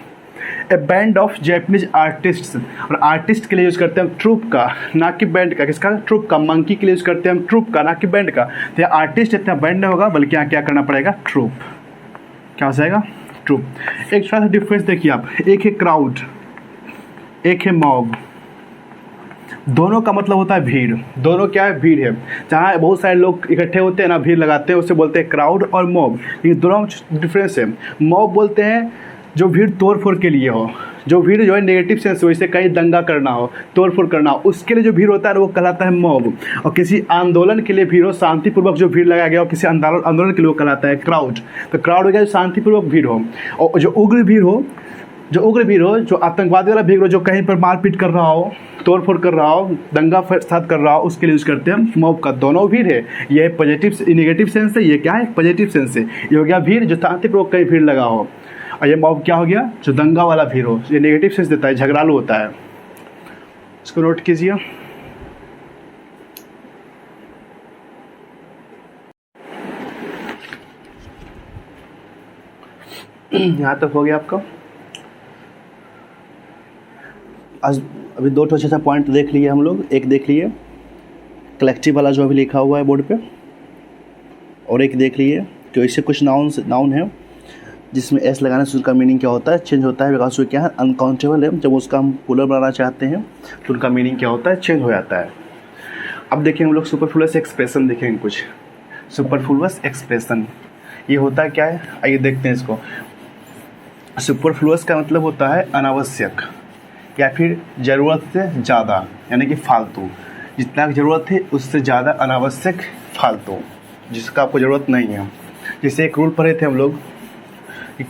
A band of Japanese artist, और आर्टिस्ट के लिए यूज़ करते हैं ट्रूप का, ना कि बैंड का। किसका, ट्रूप का। मंकी के लिए यूज़ करते हैं हम ट्रूप का, ना कि बैंड का। तो आर्टिस्ट इतना बैंड नहीं होगा, बल्कि यहाँ क्या करना पड़ेगा, ट्रूप। क्या हो जाएगा, ट्रूप। एक छोटा सा डिफरेंस देखिए आप, एक है क्राउड, एक है मॉब। दोनों का मतलब होता है भीड़। दोनों क्या है, भीड़ है। जहाँ बहुत सारे लोग इकट्ठे होते हैं ना, भीड़ लगाते हैं, उसे बोलते हैं क्राउड और मॉब। लेकिन दोनों में डिफरेंस है। मॉब बोलते हैं जो भीड़ तोड़ फोड़ के लिए हो, जो भीड़ जो है नेगेटिव सेंस हो, जैसे कहीं दंगा करना हो, तोड़ फोड़ करना हो, उसके लिए जो भीड़ होता है वो कहलाता है मॉब। और किसी आंदोलन के लिए भीड़ हो, शांतिपूर्वक जो भीड़ लगाया गया हो किसी आंदोलन के लिए, वो कहलाता है क्राउड। तो क्राउड हो गया जो शांतिपूर्वक भीड़ हो। और जो उग्र भीड़ हो, जो आतंकवादी वाला भीड़ हो, जो कहीं पर मारपीट कर रहा हो, तोड़ फोड़ कर रहा हो, दंगा फसाद कर रहा हो, उसके लिए यूज़ करते हैं मॉब का। दोनों भीड़ है, ये पॉजिटिव नेगेटिव सेंस है, ये क्या है, पॉजिटिव सेंस है। ये हो गया भीड़ जो शांतिपूर्वक कहीं भीड़ लगा हो। और ये मॉब क्या हो गया, जो दंगा वाला भीड़ हो, ये नेगेटिव सेंस देता है, झगड़ालू होता है। इसको नोट कीजिए। यहाँ तक हो गया आपका। आज अभी दो अच्छा पॉइंट देख लिए हम लोग। एक देख लिए कलेक्टिव वाला जो अभी लिखा हुआ है बोर्ड पे, और एक देख लिए कि इससे कुछ नाउन है जिसमें एस लगाने से उसका मीनिंग क्या होता है, चेंज होता है। बिकॉज वो क्या है, अनकाउंटेबल है। जब उसका हम प्लूरल बनाना चाहते हैं तो उनका मीनिंग क्या होता है, चेंज हो जाता है। अब देखिए हम लोग सुपरफ्लुअस एक्सप्रेशन देखेंगे कुछ। सुपरफ्लुअस एक्सप्रेशन ये होता है क्या है, आइए देखते हैं इसको। सुपरफ्लुअस का मतलब होता है अनावश्यक या फिर ज़रूरत से ज़्यादा, यानी कि फालतू। जितना ज़रूरत है उससे ज़्यादा अनावश्यक, फालतू, जिसका आपको ज़रूरत नहीं है। जैसे एक रूल पढ़े थे हम लोग,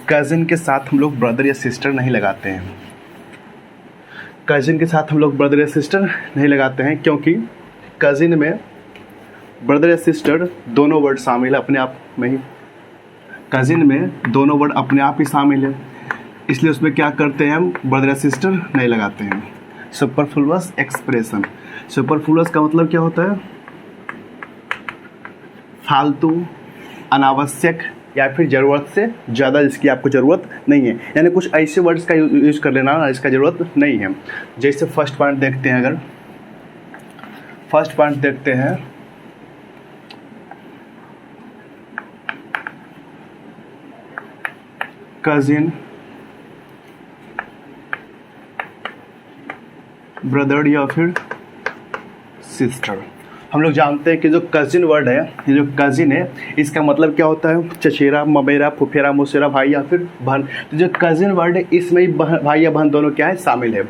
कज़िन के साथ हम लोग ब्रदर या सिस्टर नहीं लगाते हैं। कज़िन के साथ हम लोग ब्रदर या सिस्टर नहीं लगाते हैं, क्योंकि कज़िन में ब्रदर या सिस्टर दोनों वर्ड शामिल है अपने आप में ही। कज़िन में दोनों वर्ड अपने आप ही शामिल है, इसलिए उसमें क्या करते हैं, हम ब्रदर या सिस्टर नहीं लगाते हैं। Superfluous expression. सुपरफ्लुअस का मतलब क्या होता है, फालतू, अनावश्यक या फिर ज़रूरत से ज़्यादा, जिसकी आपको ज़रूरत नहीं है। यानी कुछ ऐसे वर्ड्स का यूज़ कर लेना जिसका ज़रूरत नहीं है। जैसे फर्स्ट पॉइंट देखते हैं, अगर फर्स्ट पॉइंट देखते हैं, कजिन, ब्रदर या फिर सिस्टर। हम लोग जानते हैं कि जो कजिन वर्ड है, ये जो कजिन है, इसका मतलब क्या होता है, चचेरा, ममेरा, फुफेरा, मुसेरा, भाई या फिर बहन। तो जो कजिन वर्ड है इसमें ही भाई या बहन दोनों क्या है, शामिल है।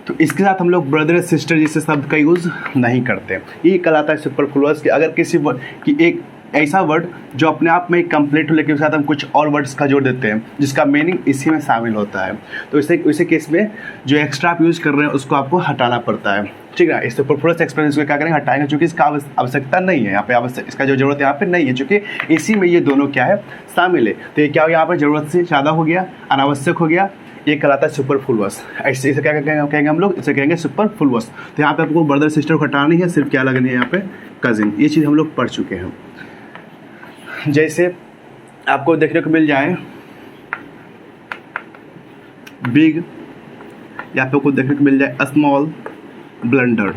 तो इसके साथ हम लोग ब्रदर सिस्टर जैसे शब्द का यूज़ नहीं करते। ये कहलाता है सुपरफ्लुअस। कि अगर किसी वर्ड की एक ऐसा वर्ड जो अपने आप में कंप्लीट हो, लेकिन उसके साथ हम कुछ और वर्ड्स का जोड़ देते हैं जिसका मीनिंग इसी में शामिल होता है, तो इसे केस में जो एक्स्ट्रा आप यूज़ कर रहे हैं उसको आपको हटाना पड़ता है। ठीक है, इस सुपरफ्लुअस एक्सप्रेशन को क्या करेंगे, हटाएंगे, क्योंकि इसका आवश्यकता नहीं है यहाँ पे, आवश्यक इसका जो जरूरत यहाँ पे नहीं है, क्योंकि इसी में ये दोनों क्या है, शामिल है। तो ये क्या हो गया, यहाँ पर ज़रूरत से ज़्यादा हो गया, अनावश्यक हो गया, ये कहलाता है सुपरफ्लुअस। इसे क्या कहेंगे हम लोग, इसे कहेंगे सुपरफ्लुअस। तो यहाँ पे आपको ब्रदर सिस्टर को हटानी है, सिर्फ क्या लगनी है यहाँ पे, कजिन। ये चीज़ हम लोग पढ़ चुके हैं। जैसे आपको देखने को मिल जाए बिग, या पे आपको देखने को मिल जाए स्मॉल ब्लंडर,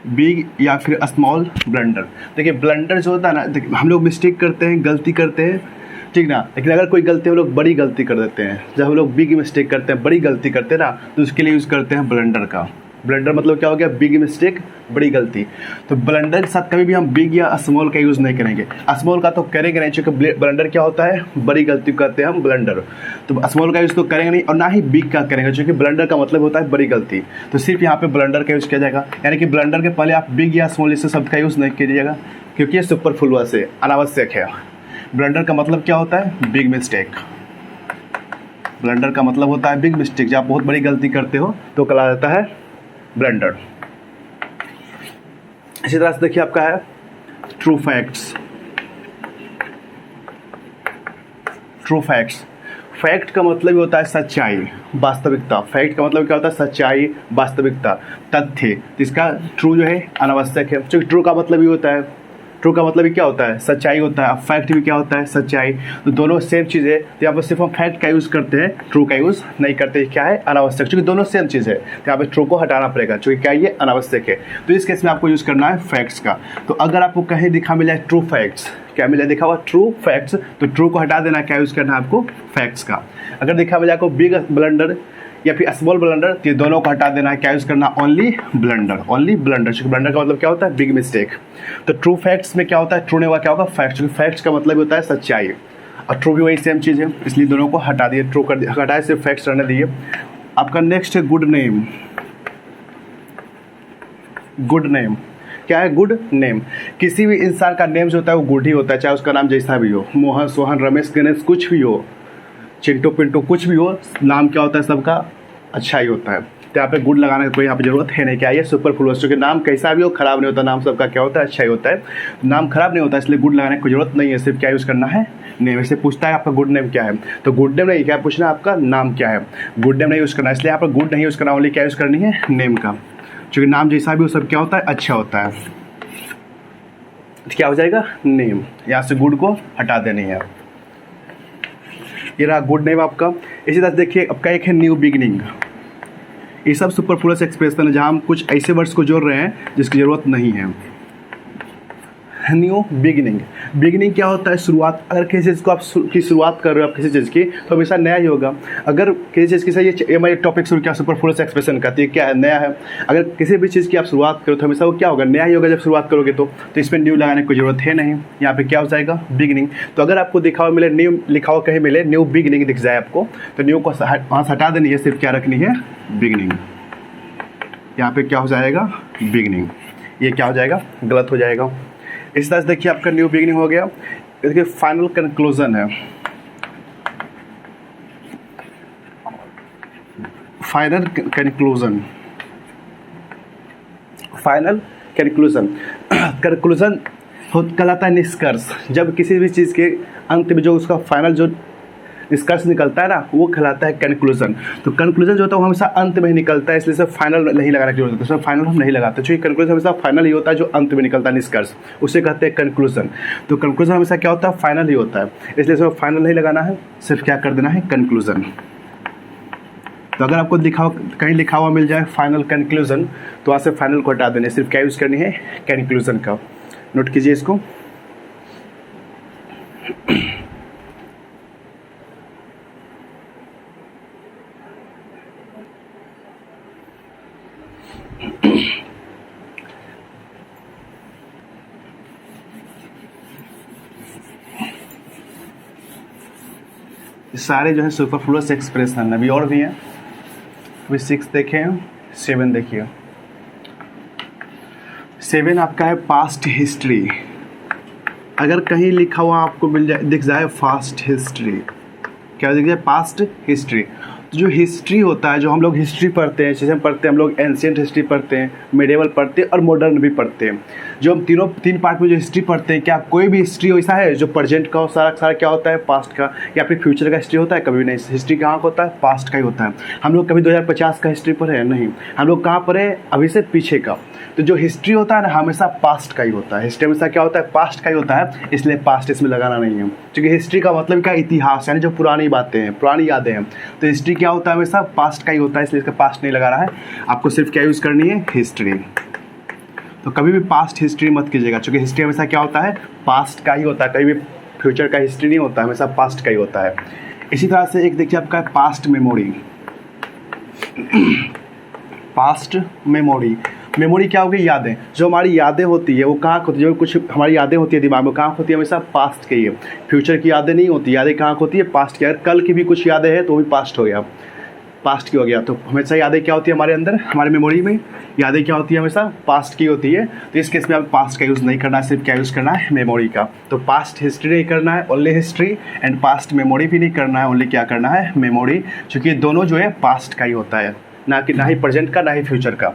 बिग या फिर स्मॉल ब्लंडर। देखिए ब्लंडर जो होता है ना, देखिए हम लोग मिस्टेक करते हैं, गलती करते हैं, ठीक ना। लेकिन अगर कोई गलती हम लोग बड़ी गलती कर देते हैं, जब हम लोग बिग मिस्टेक करते हैं, बड़ी गलती करते हैं ना, तो उसके लिए यूज़ करते हैं ब्लंडर का। ब्लंडर मतलब क्या हो गया, बिग मिस्टेक, बड़ी गलती। तो ब्लंडर के साथ कभी भी हम बिग या स्मॉल का यूज़ नहीं करेंगे। स्मॉल का तो करेंगे नहीं, क्योंकि ब्लंडर क्या होता है, बड़ी गलती करते हैं हम ब्लंडर। तो स्मॉल का यूज़ तो करेंगे नहीं, और ना ही बिग का करेंगे, क्योंकि ब्लंडर का मतलब होता है बड़ी गलती। तो सिर्फ यहाँ पे ब्लंडर का यूज़ किया जाएगा। यानी कि ब्लंडर के पहले आप बिग या स्मॉल इस शब्द का यूज़ नहीं कीजिएगा, क्योंकि ये सुपरफ्लुअस है, अनावश्यक है। ब्लंडर का मतलब क्या होता है, बिग मिस्टेक। ब्लंडर का मतलब होता है बिग मिस्टेक। जब आप बहुत बड़ी गलती करते हो तो कहला जाता है ब्लंडर। इसी तरह से देखिए आपका है true facts. True facts, fact का मतलब ही होता है सच्चाई, वास्तविकता। फैक्ट का मतलब क्या होता है? सच्चाई, वास्तविकता, तथ्य। तो इसका ट्रू जो है अनावश्यक है, क्योंकि ट्रू का मतलब ही होता है, ट्रू का मतलब ही क्या होता है? सच्चाई होता है। अब फैक्ट भी क्या होता है? सच्चाई। तो दोनों सेम चीज़ है, तो यहाँ पर सिर्फ हम फैक्ट का यूज़ करते हैं, ट्रू का यूज़ नहीं करते। क्या है? अनावश्यक, क्योंकि दोनों सेम चीज़ है, तो यहाँ पर ट्रू को हटाना पड़ेगा, क्योंकि क्या ये अनावश्यक है। तो इस केस में आपको यूज़ करना है फैक्ट्स का। तो अगर आपको कहीं दिखा मिला है ट्रू फैक्ट्स, क्या मिला दिखा हुआ? ट्रू फैक्ट्स, तो ट्रू को हटा देना, क्या यूज़ करना है आपको? फैक्ट्स का। अगर दिखा मिला आपको बिग ब्लंडर या फिर स्मॉल ब्लंडर, तो ये दोनों को हटा देना है, क्या यूज़ करना? Only blunder, only blunder. क्योंकि ब्लंडर का मतलब क्या होता है? Big mistake. तो ट्रू फैक्ट्स में क्या होता है? ट्रू ने हुआ क्या होगा? फैक्ट्स, क्योंकि फैक्ट्स का मतलब होता है सच्चाई, और ट्रू भी वही सेम चीज़ है, इसलिए दोनों को हटा दिए, ट्रू कर दिया, हटाए, सिर्फ फैक्ट्स रहने दिए। आपका नेक्स्ट है गुड नेम। गुड नेम क्या है? Good name. किसी भी इंसान का नेम जो होता है वो गुड ही होता है, चाहे उसका नाम जैसा भी हो, मोहन, सोहन, रमेश, गणेश, कुछ भी हो, चिंटू, पिंटू, कुछ भी हो, नाम क्या होता है? सबका अच्छा ही होता है। तो यहाँ पे गुड लगाने की कोई यहाँ पे जरूरत है नहीं। क्या ये सुपरफ्लुअस, क्योंकि नाम कैसा भी हो खराब नहीं होता, नाम सबका क्या होता है? अच्छा ही होता है। नाम खराब नहीं होता, इसलिए गुड लगाने की कोई जरूरत नहीं है। सिर्फ क्या यूज़ करना है? नेम। इससे पूछता है आपका गुड नेम क्या है, तो गुड नेम नहीं, क्या पूछना है? आपका नाम क्या है। गुड नेम नहीं यूज़ करना, इसलिए यहाँ पर गुड नहीं यूज़ करना, ओनली क्या यूज़ करनी है? नेम का, क्योंकि नाम जैसा भी हो सब क्या होता है? अच्छा होता है। क्या हो जाएगा? नेम। यहाँ से गुड को हटा देनी है। ये रहा गुड नेम आपका। इसी तरह देखिए आपका एक है न्यू बिगनिंग। ये सब सुपरफ्लुअस एक्सप्रेशन है, जहाँ हम कुछ ऐसे वर्ड्स को जोड़ रहे हैं जिसकी ज़रूरत नहीं है। न्यू बिगनिंग, बिगनिंग क्या होता है? शुरुआत। अगर किसी चीज़ को आप की शुरुआत कर रहे हो आप किसी चीज़ की, तो हमेशा नया ही होगा। अगर किसी चीज़ की सही, ये हमारे टॉपिक शुरू किया सुपरफ्लुअस एक्सप्रेशन का, तो ये क्या है? नया है। अगर किसी भी चीज़ की आप शुरुआत करो तो हमेशा वो क्या होगा? नया ही होगा जब शुरुआत करोगे तो इसमें न्यू लगाने की कोई जरूरत है नहीं। यहाँ पे क्या हो जाएगा? बिगनिंग। तो अगर आपको दिखा हुआ मिले न्यू, लिखा हुआ कहीं मिले न्यू बिगनिंग दिख जाए आपको, तो न्यू को वहाँ से हटा देनी है, सिर्फ क्या रखनी है? बिगनिंग। यहाँ पे क्या हो जाएगा? बिगनिंग। ये क्या हो जाएगा? गलत हो जाएगा। इस तरह से देखिए आपका न्यू बिगनिंग हो गया। देखिए फाइनल कंक्लूजन है। Final conclusion, final conclusion. Conclusion कहलाता है निष्कर्ष। जब किसी भी चीज़ के अंत में जो उसका फाइनल जो निष्कर्ष निकलता है ना, वो कहलाता है कंक्लूजन। तो कंक्लूजन जो होता है वो हमेशा अंत में ही निकलता है, इसलिए सब फाइनल नहीं लगाने की जरूरत होती है। सब फाइनल हम नहीं लगाते, क्योंकि कंक्लूजन हमेशा फाइनल ही होता है, जो अंत में निकलता है निष्कर्ष, उसे कहते हैं कंक्लूजन। तो कंक्लूजन हमेशा क्या होता है? फाइनल ही होता है, इसलिए सब फाइनल नहीं लगाना है, सिर्फ क्या कर देना है? कंक्लूजन। तो अगर आपको कहीं लिखा हुआ मिल जाए फाइनल कंक्लूजन, तो वहाँ से फाइनल को हटा देने, सिर्फ क्या यूज़ करनी है? कंक्लूजन का। नोट कीजिए इसको। सारे जो है सुपरफ्लुअस एक्सप्रेशन, अभी और भी हैं। अभी 6 देखें, 7 देखिए। 7 आपका है पास्ट हिस्ट्री। अगर कहीं लिखा हुआ आपको मिल जाए, दिख जाए फास्ट हिस्ट्री, क्या दिख जाए? Past history. तो जो हिस्ट्री होता है, जो हम लोग हिस्ट्री पढ़ते हैं, जैसे हम पढ़ते हैं, हम लोग एंशिएंट हिस्ट्री पढ़ते हैं, मिडिवल पढ़ते हैं और मॉडर्न भी पढ़ते हैं। जो हम तीन पार्ट में जो हिस्ट्री पढ़ते हैं, क्या कोई भी हिस्ट्री ऐसा है जो प्रेजेंट का हो? सारा क्या होता है? पास्ट का या फिर फ्यूचर का हिस्ट्री होता है? कभी नहीं। हिस्ट्री कहाँ का होता है? पास्ट का ही होता है। हम लोग कभी 2050 का हिस्ट्री पढ़े? नहीं। हम लोग कहाँ पढ़े? अभी से पीछे का। तो जो हिस्ट्री होता है ना, हमेशा पास्ट का ही होता है। हिस्ट्री हमेशा क्या होता है? पास्ट का ही होता है, इसलिए पास्ट इसमें लगाना नहीं है, क्योंकि हिस्ट्री का मतलब क्या? इतिहास, यानी जो पुरानी बातें हैं, पुरानी यादें हैं। तो हिस्ट्री क्या होता है? हमेशा पास्ट का ही होता है, इसलिए इसका पास्ट नहीं लगा रहा है। आपको सिर्फ क्या यूज़ करनी है? हिस्ट्री। तो कभी भी पास्ट हिस्ट्री मत कीजिएगा, क्योंकि हिस्ट्री हमेशा क्या होता है? पास्ट का ही होता है। कभी भी फ्यूचर का हिस्ट्री नहीं होता, हमेशा पास्ट का ही होता है। इसी तरह से एक देखिए आपका past memory. Past memory, memory क्या होगी? यादें। जो हमारी यादें होती है वो कहाँ होती है? जो कुछ हमारी यादें होती है दिमाग में, कहाँ होती है? हमेशा पास्ट की है। फ्यूचर की यादें नहीं होती। यादें कहाँ होती है? पास्ट की। अगर कल की भी कुछ यादें हैं तो वो भी पास्ट हो गया, पास्ट की हो गया। तो हमेशा यादें क्या होती है हमारे अंदर, हमारे मेमोरी में? यादें क्या होती है? हमेशा पास्ट की होती है। तो इस केस में आप पास्ट का यूज़ नहीं करना है, सिर्फ क्या यूज़ करना है? मेमोरी का। तो पास्ट हिस्ट्री नहीं करना है, only history, and past memory भी नहीं करना है, ओनली क्या करना है? मेमोरी। क्योंकि दोनों जो है पास्ट का ही होता है, ना ही प्रेजेंट का, ना ही फ्यूचर का।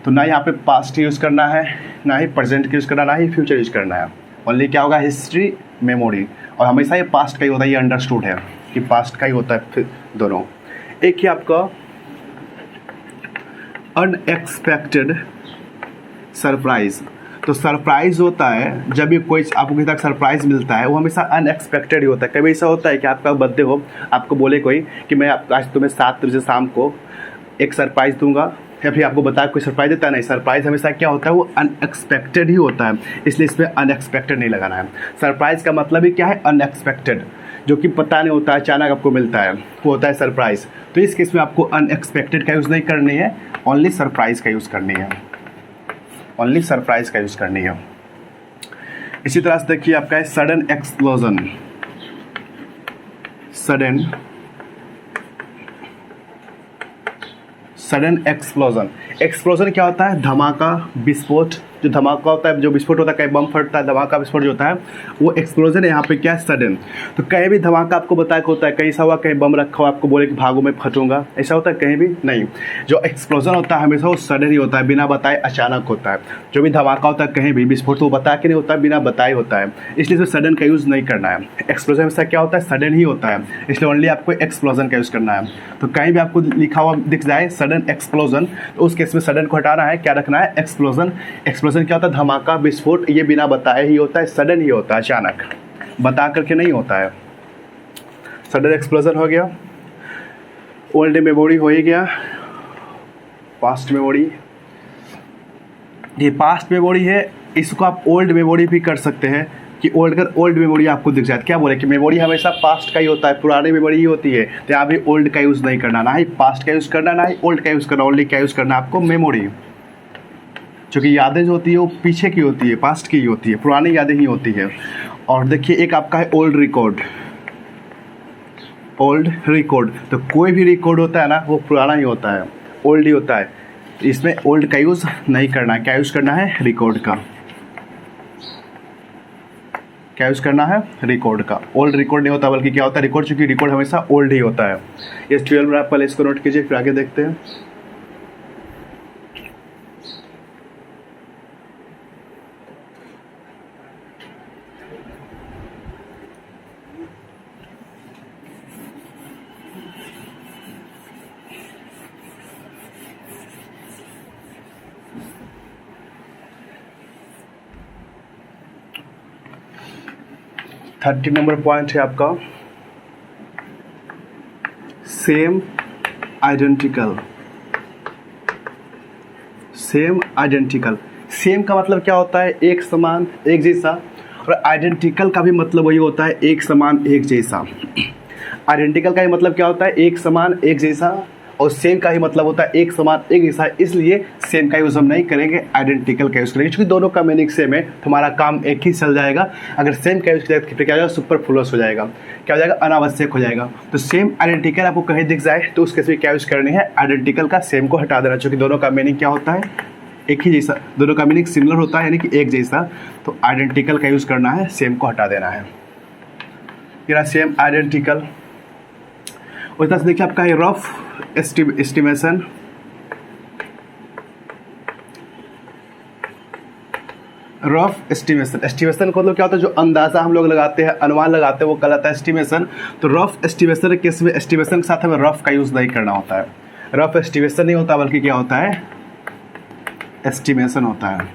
तो ना यहाँ पे पास्ट यूज़ करना है, ना ही प्रेजेंट का यूज़ करना, ना ही फ्यूचर यूज़ करना है। ओनली क्या होगा? History, memory. और हमेशा ये पास्ट का ही होता है, ये अंडरस्टूड है। कि पास्ट का ही होता है फिर दोनों। एक ही आपका अनएक्सपेक्टेड सरप्राइज। तो सरप्राइज होता है जब भी कोई आपको किसी तक सरप्राइज मिलता है, वो हमेशा अनएक्सपेक्टेड ही होता है। कभी ऐसा होता है कि आपका बर्थडे हो, आपको बोले कोई कि मैं आज तुम्हें 7 बजे शाम को एक सरप्राइज दूंगा, या फिर आपको बताया कोई सरप्राइज देता है। नहीं, सरप्राइज हमेशा क्या होता है, वो अनएक्सपेक्टेड ही होता है, इसलिए इसमें अनएक्सपेक्टेड नहीं लगाना है। सरप्राइज का मतलब ही क्या है, अनएक्सपेक्टेड, जो कि पता नहीं होता है, अचानक आपको मिलता है, वो होता है सरप्राइज। तो इस केस में आपको अनएक्सपेक्टेड का यूज़ नहीं करनी है, ओनली सरप्राइज का यूज़ करनी है, ओनली सरप्राइज का यूज़ करनी है। इसी तरह से देखिए आपका है sudden explosion. Sudden explosion. Explosion क्या होता है, धमाका, विस्फोट। जो धमाका होता है, जो विस्फोट होता है, कहीं बम फटता है, धमाका विस्फोट जो होता है वो एक्सप्लोजन है। यहाँ पे क्या है, सडन। तो कहीं भी धमाका आपको बताया होता है, कहीं ऐसा हुआ कहीं बम रखा हुआ, आपको बोले कि भागो मैं फटूंगा, ऐसा होता है कहीं भी नहीं। जो एक्सप्लोजन होता है हमेशा वो सडन ही होता है, बिना बताए अचानक होता है। जो भी धमाका होता है कहीं भी विस्फोट, तो वो बता के नहीं होता है, बिना बताए होता है, इसलिए सडन का यूज़ नहीं करना है। एक्सप्लोजन हमेशा क्या होता है, सडन ही होता है, इसलिए ओनली आपको एक्सप्लोजन का यूज़ करना है। तो कहीं भी आपको लिखा हुआ दिख जाए सडन एक्सप्लोजन, तो उस केस में सडन को हटाना है, क्या रखना है, एक्सप्लोजन। एक्सप्लोजन क्या होता है, धमाका, विस्फोट, ये बिना बताए ही होता है, सडन ही होता है, अचानक बता करके नहीं होता है। सडन एक्सप्लोजन हो गया। ओल्ड मेमोरी हो ही गया। पास्ट मेमोरी, ये पास्ट मेमोरी है, इसको आप ओल्ड मेमोरी भी कर सकते हैं कि ओल्ड मेमोरी आपको दिख जाए। क्या बोले कि मेमोरी हमेशा पास्ट का ही होता है, पुरानी मेमोरी ही होती है, तो यहाँ भी ओल्ड का यूज़ नहीं करना, ना ही पास्ट का यूज़ करना, ना ही ओल्ड का यूज़ करना, ओनली क्या यूज़ करना आपको, मेमोरी। क्योंकि यादें जो होती है वो पीछे की होती है, पास्ट की ही होती है, पुरानी यादें ही होती है। और देखिए एक आपका है ओल्ड रिकॉर्ड। ओल्ड रिकॉर्ड, तो कोई भी रिकॉर्ड होता है ना वो पुराना ही होता है, ओल्ड ही होता है, इसमें ओल्ड का यूज़ नहीं करना है। क्या यूज़ करना है, रिकॉर्ड का। क्या यूज़ करना है, रिकॉर्ड का। ओल्ड रिकॉर्ड नहीं होता, बल्कि क्या होता है, रिकॉर्ड, चूंकि रिकॉर्ड हमेशा ओल्ड ही होता है। ये 12 आप पहले इसको नोट कीजिए, फिर आगे देखते हैं। थर्टी नंबर पॉइंट है आपका same identical. Same identical, same का मतलब क्या होता है, एक समान, एक जैसा। और आइडेंटिकल का भी मतलब वही होता है, एक समान, एक जैसा। आइडेंटिकल का ही मतलब क्या होता है, एक समान, एक जैसा। और सेम का ही मतलब होता है एक समान, एक जैसा, इसलिए सेम का यूज़ हम नहीं करेंगे, आइडेंटिकल का यूज़ करेंगे। क्योंकि दोनों का मीनिंग सेम है, तो हमारा काम एक ही चल जाएगा। अगर सेम का यूज़ करें तो क्या हो जाएगा, सुपरफ्लुअस हो जाएगा, क्या हो जाएगा, अनावश्यक हो जाएगा। तो सेम आइडेंटिकल आपको कहीं दिख जाए तो उस केस में क्या यूज़ करनी है, आइडेंटिकल का सेम को हटा देना। क्योंकि दोनों का मीनिंग क्या होता है, एक ही जैसा, दोनों का मीनिंग सिमिलर होता है, यानी कि एक जैसा। तो आइडेंटिकल का यूज़ करना है, सेम को हटा देना है। फिर सेम आइडेंटिकल। और तरह से देखिए आपका है rough estimation. Rough estimation, estimation को मतलब क्या होता है, जो अंदाज़ा हम लोग लगाते हैं, अनुमान लगाते हैं, वो कहलाता है एस्टिमेशन। तो रफ एस्टिमेशन के केस में एस्टिमेशन के साथ हमें रफ का यूज़ नहीं करना होता है। रफ एस्टिमेशन नहीं होता, बल्कि क्या होता है, एस्टिमेशन होता है,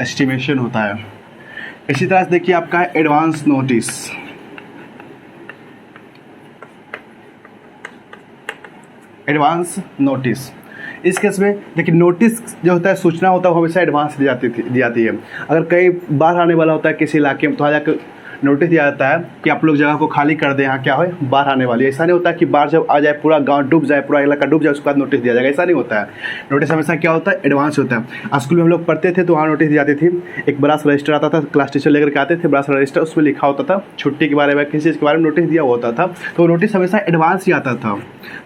एस्टिमेशन होता है। इसी तरह से देखिए आपका है एडवांस नोटिस। एडवांस नोटिस, इस केस में देखिए नोटिस जो होता है, सूचना होता है, वो हमेशा एडवांस दी जाती है। अगर कई बाढ़ आने वाला होता है किसी इलाके में, तो वहाँ जाकर नोटिस दिया जाता है कि आप लोग जगह को खाली कर दें, यहाँ क्या हो, बाढ़ आने वाली है। ऐसा नहीं होता कि बाढ़ जब आ जाए, पूरा गांव डूब जाए, पूरा इलाका डूब जाए, उसके बाद नोटिस दिया जाएगा, ऐसा नहीं होता है। नोटिस हमेशा क्या होता है, एडवांस होता है। स्कूल में हम लोग पढ़ते थे तो वहाँ नोटिस दी जाती थी, एक बड़ा सा रजिस्टर आता था, क्लास टीचर लेकर के आते थे, बड़ा सा रजिस्टर, उसमें लिखा होता था छुट्टी के बारे में, किसी चीज़ के बारे में नोटिस दिया होता था। तो नोटिस हमेशा एडवांस ही आता था।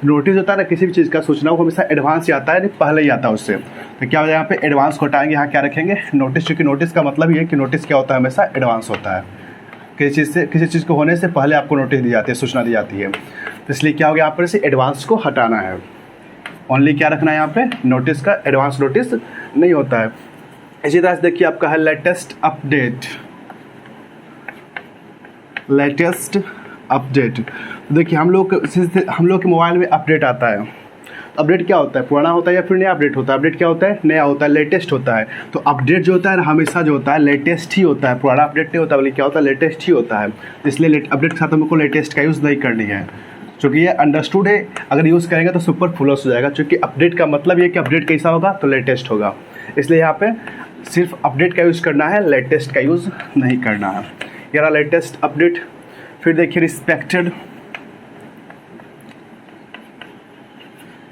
नोटिस होता है ना, किसी भी चीज़ का सूचना वो हमेशा एडवांस ही आता है, पहले ही आता है उससे। तो क्या हो जाएगा, यहाँ पे एडवांस को हटाएंगे, यहाँ क्या रखेंगे, नोटिस। क्योंकि नोटिस का मतलब ये है कि नोटिस क्या होता है, हमेशा एडवांस होता है। किसी चीज़ को होने से पहले आपको नोटिस दी जाती है, सूचना दी जाती है। तो इसलिए क्या हो गया, यहाँ पर से एडवांस को हटाना है। ओनली क्या रखना है यहाँ पे, नोटिस का, एडवांस नोटिस नहीं होता है। इसी तरह से देखिए आपका है लेटेस्ट अपडेट। Latest update. देखिए हम लोग के मोबाइल में अपडेट आता है। अपडेट क्या होता है, पुराना होता है या फिर नया अपडेट होता है? अपडेट क्या होता है, नया होता है, लेटेस्ट होता है। तो अपडेट जो होता है हमेशा जो होता है लेटेस्ट ही होता है, पुराना अपडेट नहीं होता, बल्कि क्या होता है, लेटेस्ट ही होता है। इसलिए अपडेट के साथ हमको लेटेस्ट का यूज़ नहीं करनी है, क्योंकि ये अंडरस्टूड है। अगर यूज़ करेंगे तो सुपरफ्लूअस हो जाएगा, क्योंकि अपडेट का मतलब ये कि अपडेट कैसा होगा, तो लेटेस्ट होगा। इसलिए यहाँ पे सिर्फ अपडेट का यूज़ करना है, लेटेस्ट का यूज़ नहीं करना है। ये रहा लेटेस्ट अपडेट। फिर देखिए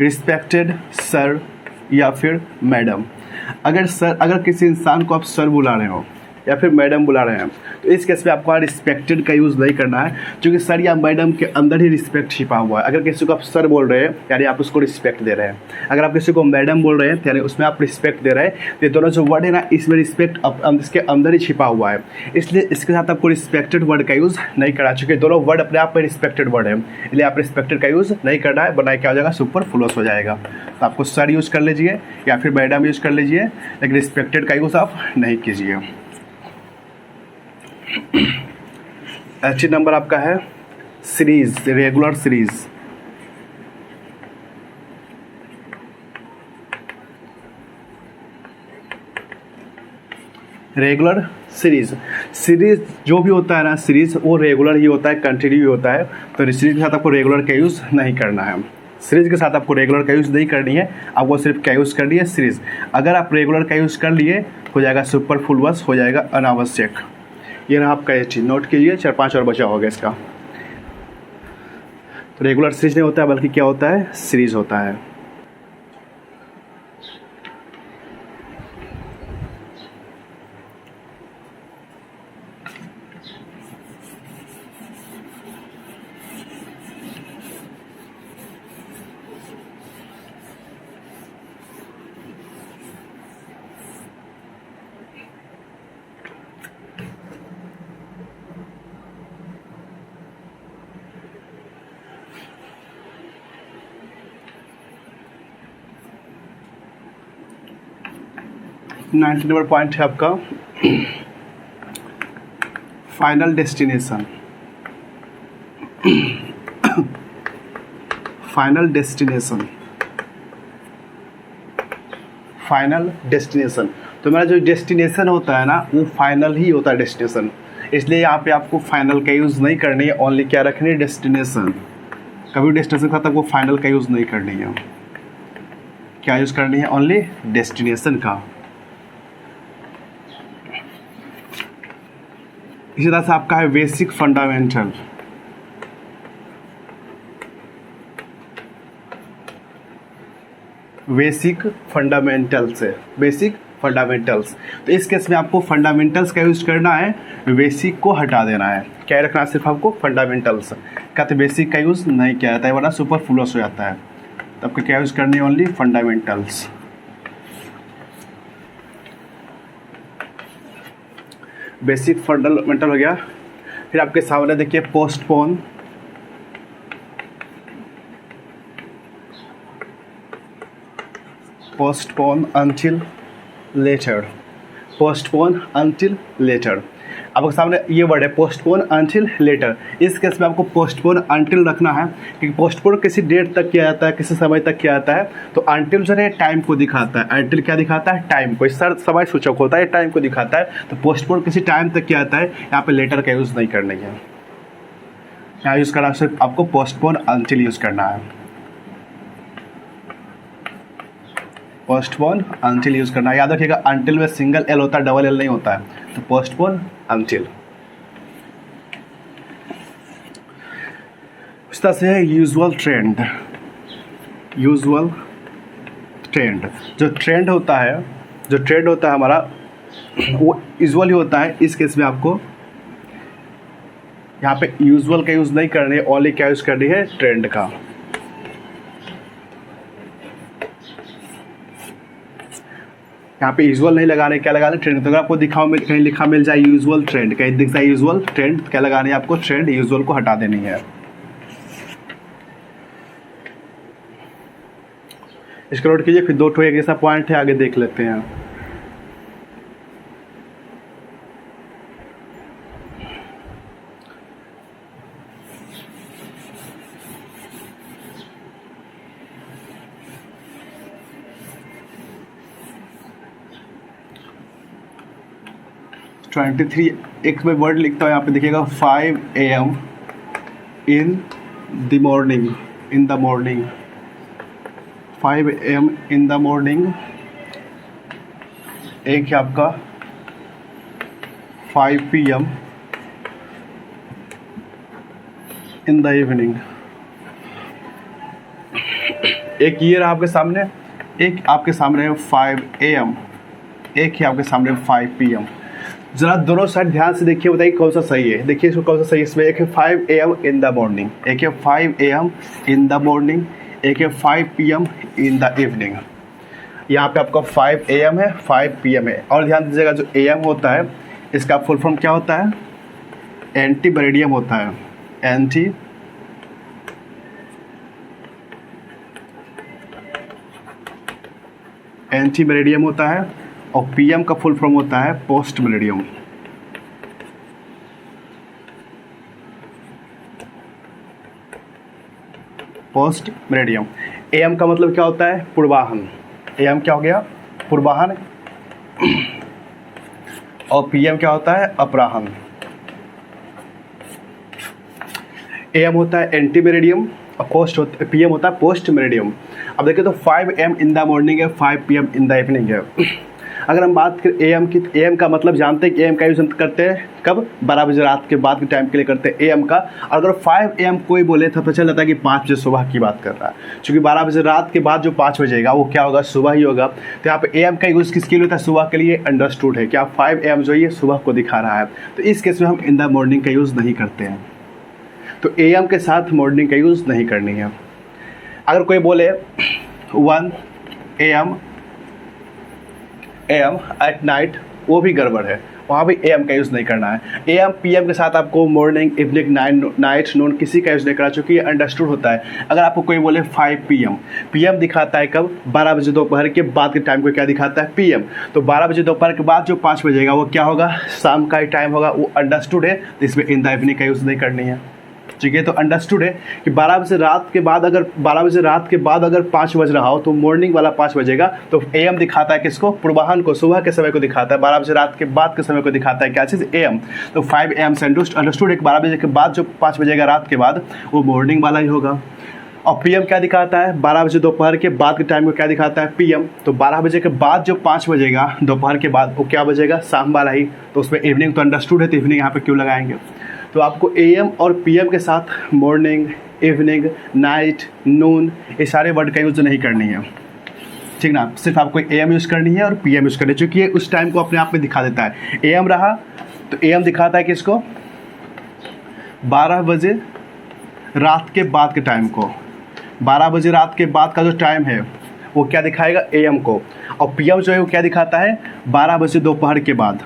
रिस्पेक्टेड सर या फिर मैडम। अगर किसी इंसान को आप सर बुला रहे हो या फिर मैडम बुला रहे हैं, तो इस केस में आपको रिस्पेक्टेड का यूज़ नहीं करना है, क्योंकि सर या मैडम के अंदर ही रिस्पेक्ट छिपा हुआ है। अगर किसी को आप सर बोल रहे हैं यानी आप उसको रिस्पेक्ट दे रहे हैं, अगर आप किसी को मैडम बोल रहे हैं यानी उसमें आप रिस्पेक्ट दे रहे हैं। तो ये दोनों जो वर्ड है ना, इसमें रिस्पेक्ट इसके अंदर ही छिपा हुआ है, इसलिए इसके साथ आपको रिस्पेक्टेड वर्ड का यूज़ नहीं करना, चूँकि दोनों वर्ड अपने आप में रिस्पेक्टेड वर्ड है, इसलिए आप रिस्पेक्टेड का यूज़ नहीं करना है, वरना क्या हो जाएगा, सुपरफ्लूअस हो जाएगा। तो आपको सर यूज़ कर लीजिए या फिर मैडम यूज़ कर लीजिए, लेकिन रिस्पेक्टेड का यूज़ आप नहीं कीजिए। एच नंबर आपका है series, regular series. Regular series जो भी होता है ना, सीरीज वो रेगुलर ही होता है, कंटिन्यू ही होता है। तो सीरीज के साथ आपको रेगुलर का यूज़ नहीं करना है, सीरीज के साथ आपको रेगुलर का यूज़ नहीं करनी है, आपको सिर्फ क्या यूज़ करनी है, सीरीज। अगर आप रेगुलर का यूज़ कर लिए हो जाएगा सुपरफ्लूअस, हो जाएगा अनावश्यक। ये रहा आपका ये चीज़, नोट कीजिए, 4-5 और बचा होगा इसका। तो रेगुलर सीरीज नहीं होता है, बल्कि क्या होता है, सीरीज होता है। नाइन्थ नंबर पॉइंट है आपका फाइनल डेस्टिनेशन। Final destination. तो मेरा जो डेस्टिनेशन होता है ना, वो फाइनल ही होता है डेस्टिनेशन, इसलिए यहाँ पे आपको फाइनल का यूज़ नहीं करनी है, ओनली क्या रखनी है, डेस्टिनेशन। कभी डेस्टिनेशन का तक वो फाइनल का यूज़ नहीं करनी है, क्या यूज़ करनी है, ओनली डेस्टिनेशन का। इसी तरह से आपका है बेसिक फंडामेंटल। Basic fundamentals. तो इस केस में आपको फंडामेंटल्स का यूज करना है, बेसिक को हटा देना है। क्या रखना है, सिर्फ आपको फंडामेंटल्स का, तो बेसिक का यूज नहीं किया जाता है, वरना सुपरफ्लूअस हो जाता है। तो आपको क्या यूज करनी है, ओनली फंडामेंटल्स। बेसिक फंडामेंटल हो गया। फिर आपके सामने देखिए postpone until later. Postpone until later, आपके सामने ये वर्ड है पोस्टपोन अंटिल लेटर। इस केस में आपको पोस्टपोन अंटिल रखना है, क्योंकि पोस्टपोन किसी डेट तक किया जाता है, किसी समय तक किया जाता है। तो अंटिल जो है टाइम को दिखाता है, अंटिल क्या दिखाता है, टाइम को, इस समय सूचक होता है, टाइम को दिखाता है। तो पोस्टपोन किसी टाइम तक किया जाता है, यहाँ पे लेटर का यूज़ नहीं करना है, यहाँ यूज़ करना सिर्फ आपको पोस्टपोन अंटिल यूज़ करना है। पोस्टपोन अंटिल यूज़ करना है, याद रखिएगा अंटिल में सिंगल एल होता है, डबल एल नहीं होता है। तो पोस्टपोन अंटिल। इस तरह से है यूजुअल ट्रेंड। जो ट्रेंड होता है हमारा, वो यूजुअल ही होता है। इस केस में आपको यहाँ पे यूजुअल का यूज़ नहीं करनी है, ओनली क्या यूज़ करनी है, ट्रेंड का। यहाँ पे यूजुअल नहीं लगाने, क्या लगाना, ट्रेंड। तो अगर आपको कहीं लिखा मिल जाए यूजुअल ट्रेंड, कहीं दिख जाए यूजुअल ट्रेंड, क्या लगानी है आपको, ट्रेंड, यूजुअल को हटा देनी है। इसको नोट कीजिए। फिर 2 एक जैसा पॉइंट है, आगे देख लेते हैं। 23 एक मैं वर्ड लिखता हूँ यहाँ पे देखिएगा 5 AM in the morning, in the morning, 5 AM in the morning. एक है आपका 5 PM इन द इवनिंग। एक ये रहा आपके सामने, एक आपके सामने है 5 AM, एक है आपके सामने 5 PM। जरा दोनों साइड ध्यान से देखिए, बताइए कौन सा सही है। देखिए इसको कौन सा सही है। इसमें एक है 5 AM इन द मॉर्निंग, एक है 5 AM इन द मॉर्निंग, एक है 5 PM इन द इवनिंग। यहाँ पे आपका 5 AM है, 5 PM है। और ध्यान दीजिएगा जो AM होता है इसका फुल फॉर्म क्या होता है? एंटी मेरिडियम होता है, एंटी मेरिडियम होता है। और PM का फुल फॉर्म होता है post meridiem. Post meridiem. AM का मतलब क्या होता है? पूर्वाहन। AM क्या हो गया? पूर्वाहन। और PM क्या होता है? अपराहन। AM होता है एंटी मेरिडियम और PM होता है पोस्ट मेरिडियम। अब देखिए तो 5 AM इन द मॉर्निंग है, 5 PM इन द इवनिंग है। अगर हम बात करें AM की, तो AM का मतलब जानते हैं कि AM का यूज करते हैं कब? 12 बजे रात के बाद के टाइम के लिए करते हैं AM का। अगर 5 AM कोई बोले तो पता चल जाता है कि 5 बजे सुबह की बात कर रहा है, क्योंकि 12 बजे रात के बाद जो 5 बजेगा वो क्या होगा? सुबह ही होगा। तो यहाँ पे AM का यूज़ किसके लिए होता है? सुबह के लिए। अंडरस्टूड है क्या? 5 AM जो ये सुबह को दिखा रहा है, तो इस केस में हम इन द मॉर्निंग का यूज़ नहीं करते हैं। तो AM के साथ मॉर्निंग का यूज़ नहीं करनी है। अगर कोई बोले 1 AM एट नाइट, वो भी गड़बड़ है, वहाँ भी AM का यूज़ नहीं करना है। AM PM के साथ आपको मॉर्निंग, इवनिंग, नाइट, नून किसी का यूज़ नहीं करना, चूँकि ये अंडरस्टूड होता है। अगर आपको कोई बोले 5 PM दिखाता है कब? 12 बजे दोपहर के बाद के टाइम को क्या दिखाता है? PM। तो 12 बजे दोपहर के बाद जो 5 बजेगा वो क्या होगा? शाम का ही टाइम होगा। वो अंडरस्टूड है, तो इसमें इन द इवनिंग का यूज़ नहीं करनी है। ठीक है, तो अंडरस्टूड है कि 12 बजे रात के बाद अगर 5 बज रहा हो तो मॉर्निंग वाला 5 बजेगा। तो AM दिखाता है किसको? पूर्वाहन को, सुबह के समय को दिखाता है। 12 बजे रात के बाद के समय को दिखाता है क्या चीज़? AM। तो 5 AM से अंडरस्टूड है कि 12 बजे के बाद जो 5 बजेगा रात के बाद वो मॉर्निंग वाला ही होगा। और PM क्या दिखाता है? 12 बजे दोपहर के बाद के टाइम को क्या दिखाता है? PM। तो 12 बजे के बाद जो 5 बजेगा दोपहर के बाद वो क्या बजेगा? शाम वाला ही। तो उसमें इवनिंग तो अंडरस्टूड है, तो इवनिंग यहाँ पे क्यों लगाएंगे? तो आपको AM और PM के साथ मॉर्निंग, इवनिंग, नाइट, नून ये सारे वर्ड का यूज़ नहीं करनी है। ठीक ना? सिर्फ आपको AM यूज़ करनी है और PM यूज़ करनी है, क्योंकि ये उस टाइम को अपने आप में दिखा देता है। AM रहा तो AM दिखाता है किसको? 12 बजे रात के बाद के टाइम को। 12 बजे रात के बाद का जो टाइम है वो क्या दिखाएगा? AM को। और PM जो है वो क्या दिखाता है? 12 बजे दोपहर के बाद।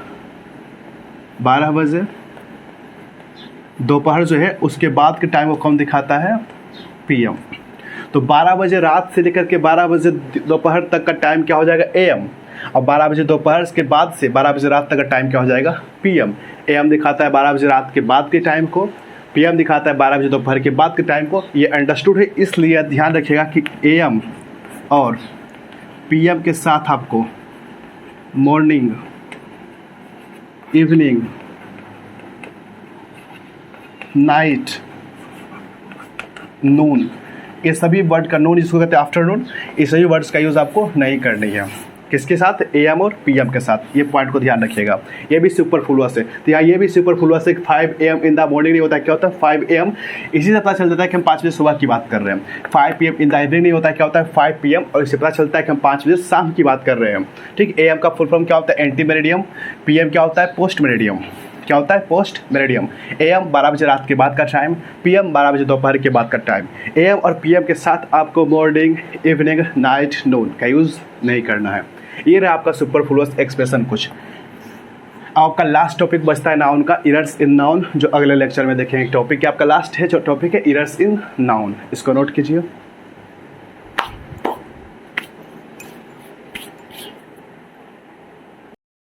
12 बजे दोपहर जो है उसके बाद के टाइम को कौन दिखाता है? PM। तो 12 बजे रात से लेकर के 12 बजे दोपहर तक का टाइम क्या हो जाएगा? AM। और 12 बजे दोपहर के बाद से 12 बजे रात तक का टाइम क्या हो जाएगा? PM। AM दिखाता है 12 बजे रात के बाद के टाइम को, PM दिखाता है 12 बजे दोपहर के बाद के टाइम को। ये अंडरस्टूड है, इसलिए ध्यान रखिएगा कि AM और PM के साथ आपको मॉर्निंग, इवनिंग, नाइट, नून, ये सभी वर्ड का, नून जिसको कहते हैं आफ्टरनून, ये सभी वर्ड्स का यूज़ आपको नहीं करनी है। किसके साथ? AM और PM के साथ। ये पॉइंट को ध्यान रखिएगा। ये भी सुपरफ्लुअस है, तो यहाँ ये भी सुपरफ्लुअस है। 5 AM इन द मॉर्निंग नहीं होता है, क्या होता है? 5 AM। इसी से पता चल जाता है कि हम 5 बजे सुबह की बात कर रहे हैं। 5 PM इन द इवनिंग नहीं होता है, क्या होता है? 5 PM। और इससे पता चलता है कि हम 5 बजे शाम की बात कर रहे हैं। ठीक। AM का फुल फॉर्म क्या होता है? Anti meridiem. PM क्या होता है? Post meridiem. क्या होता है? Post meridiem. AM 12 बजे रात के बाद का टाइम, PM 12 बजे दोपहर के बाद का टाइम। AM और PM के साथ आपको मॉर्निंग, इवनिंग, नाइट, नून का यूज़ नहीं करना है। ये रहा आपका सुपरफ्लुअस एक्सप्रेशन कुछ। आपका लास्ट टॉपिक बचता है नाउन का, इरर्स इन नाउन, जो अगले लेक्चर में देखेंगे। टॉपिक आपका लास्ट है, जो टॉपिक है इरर्स इन नाउन। इसको नोट कीजिए।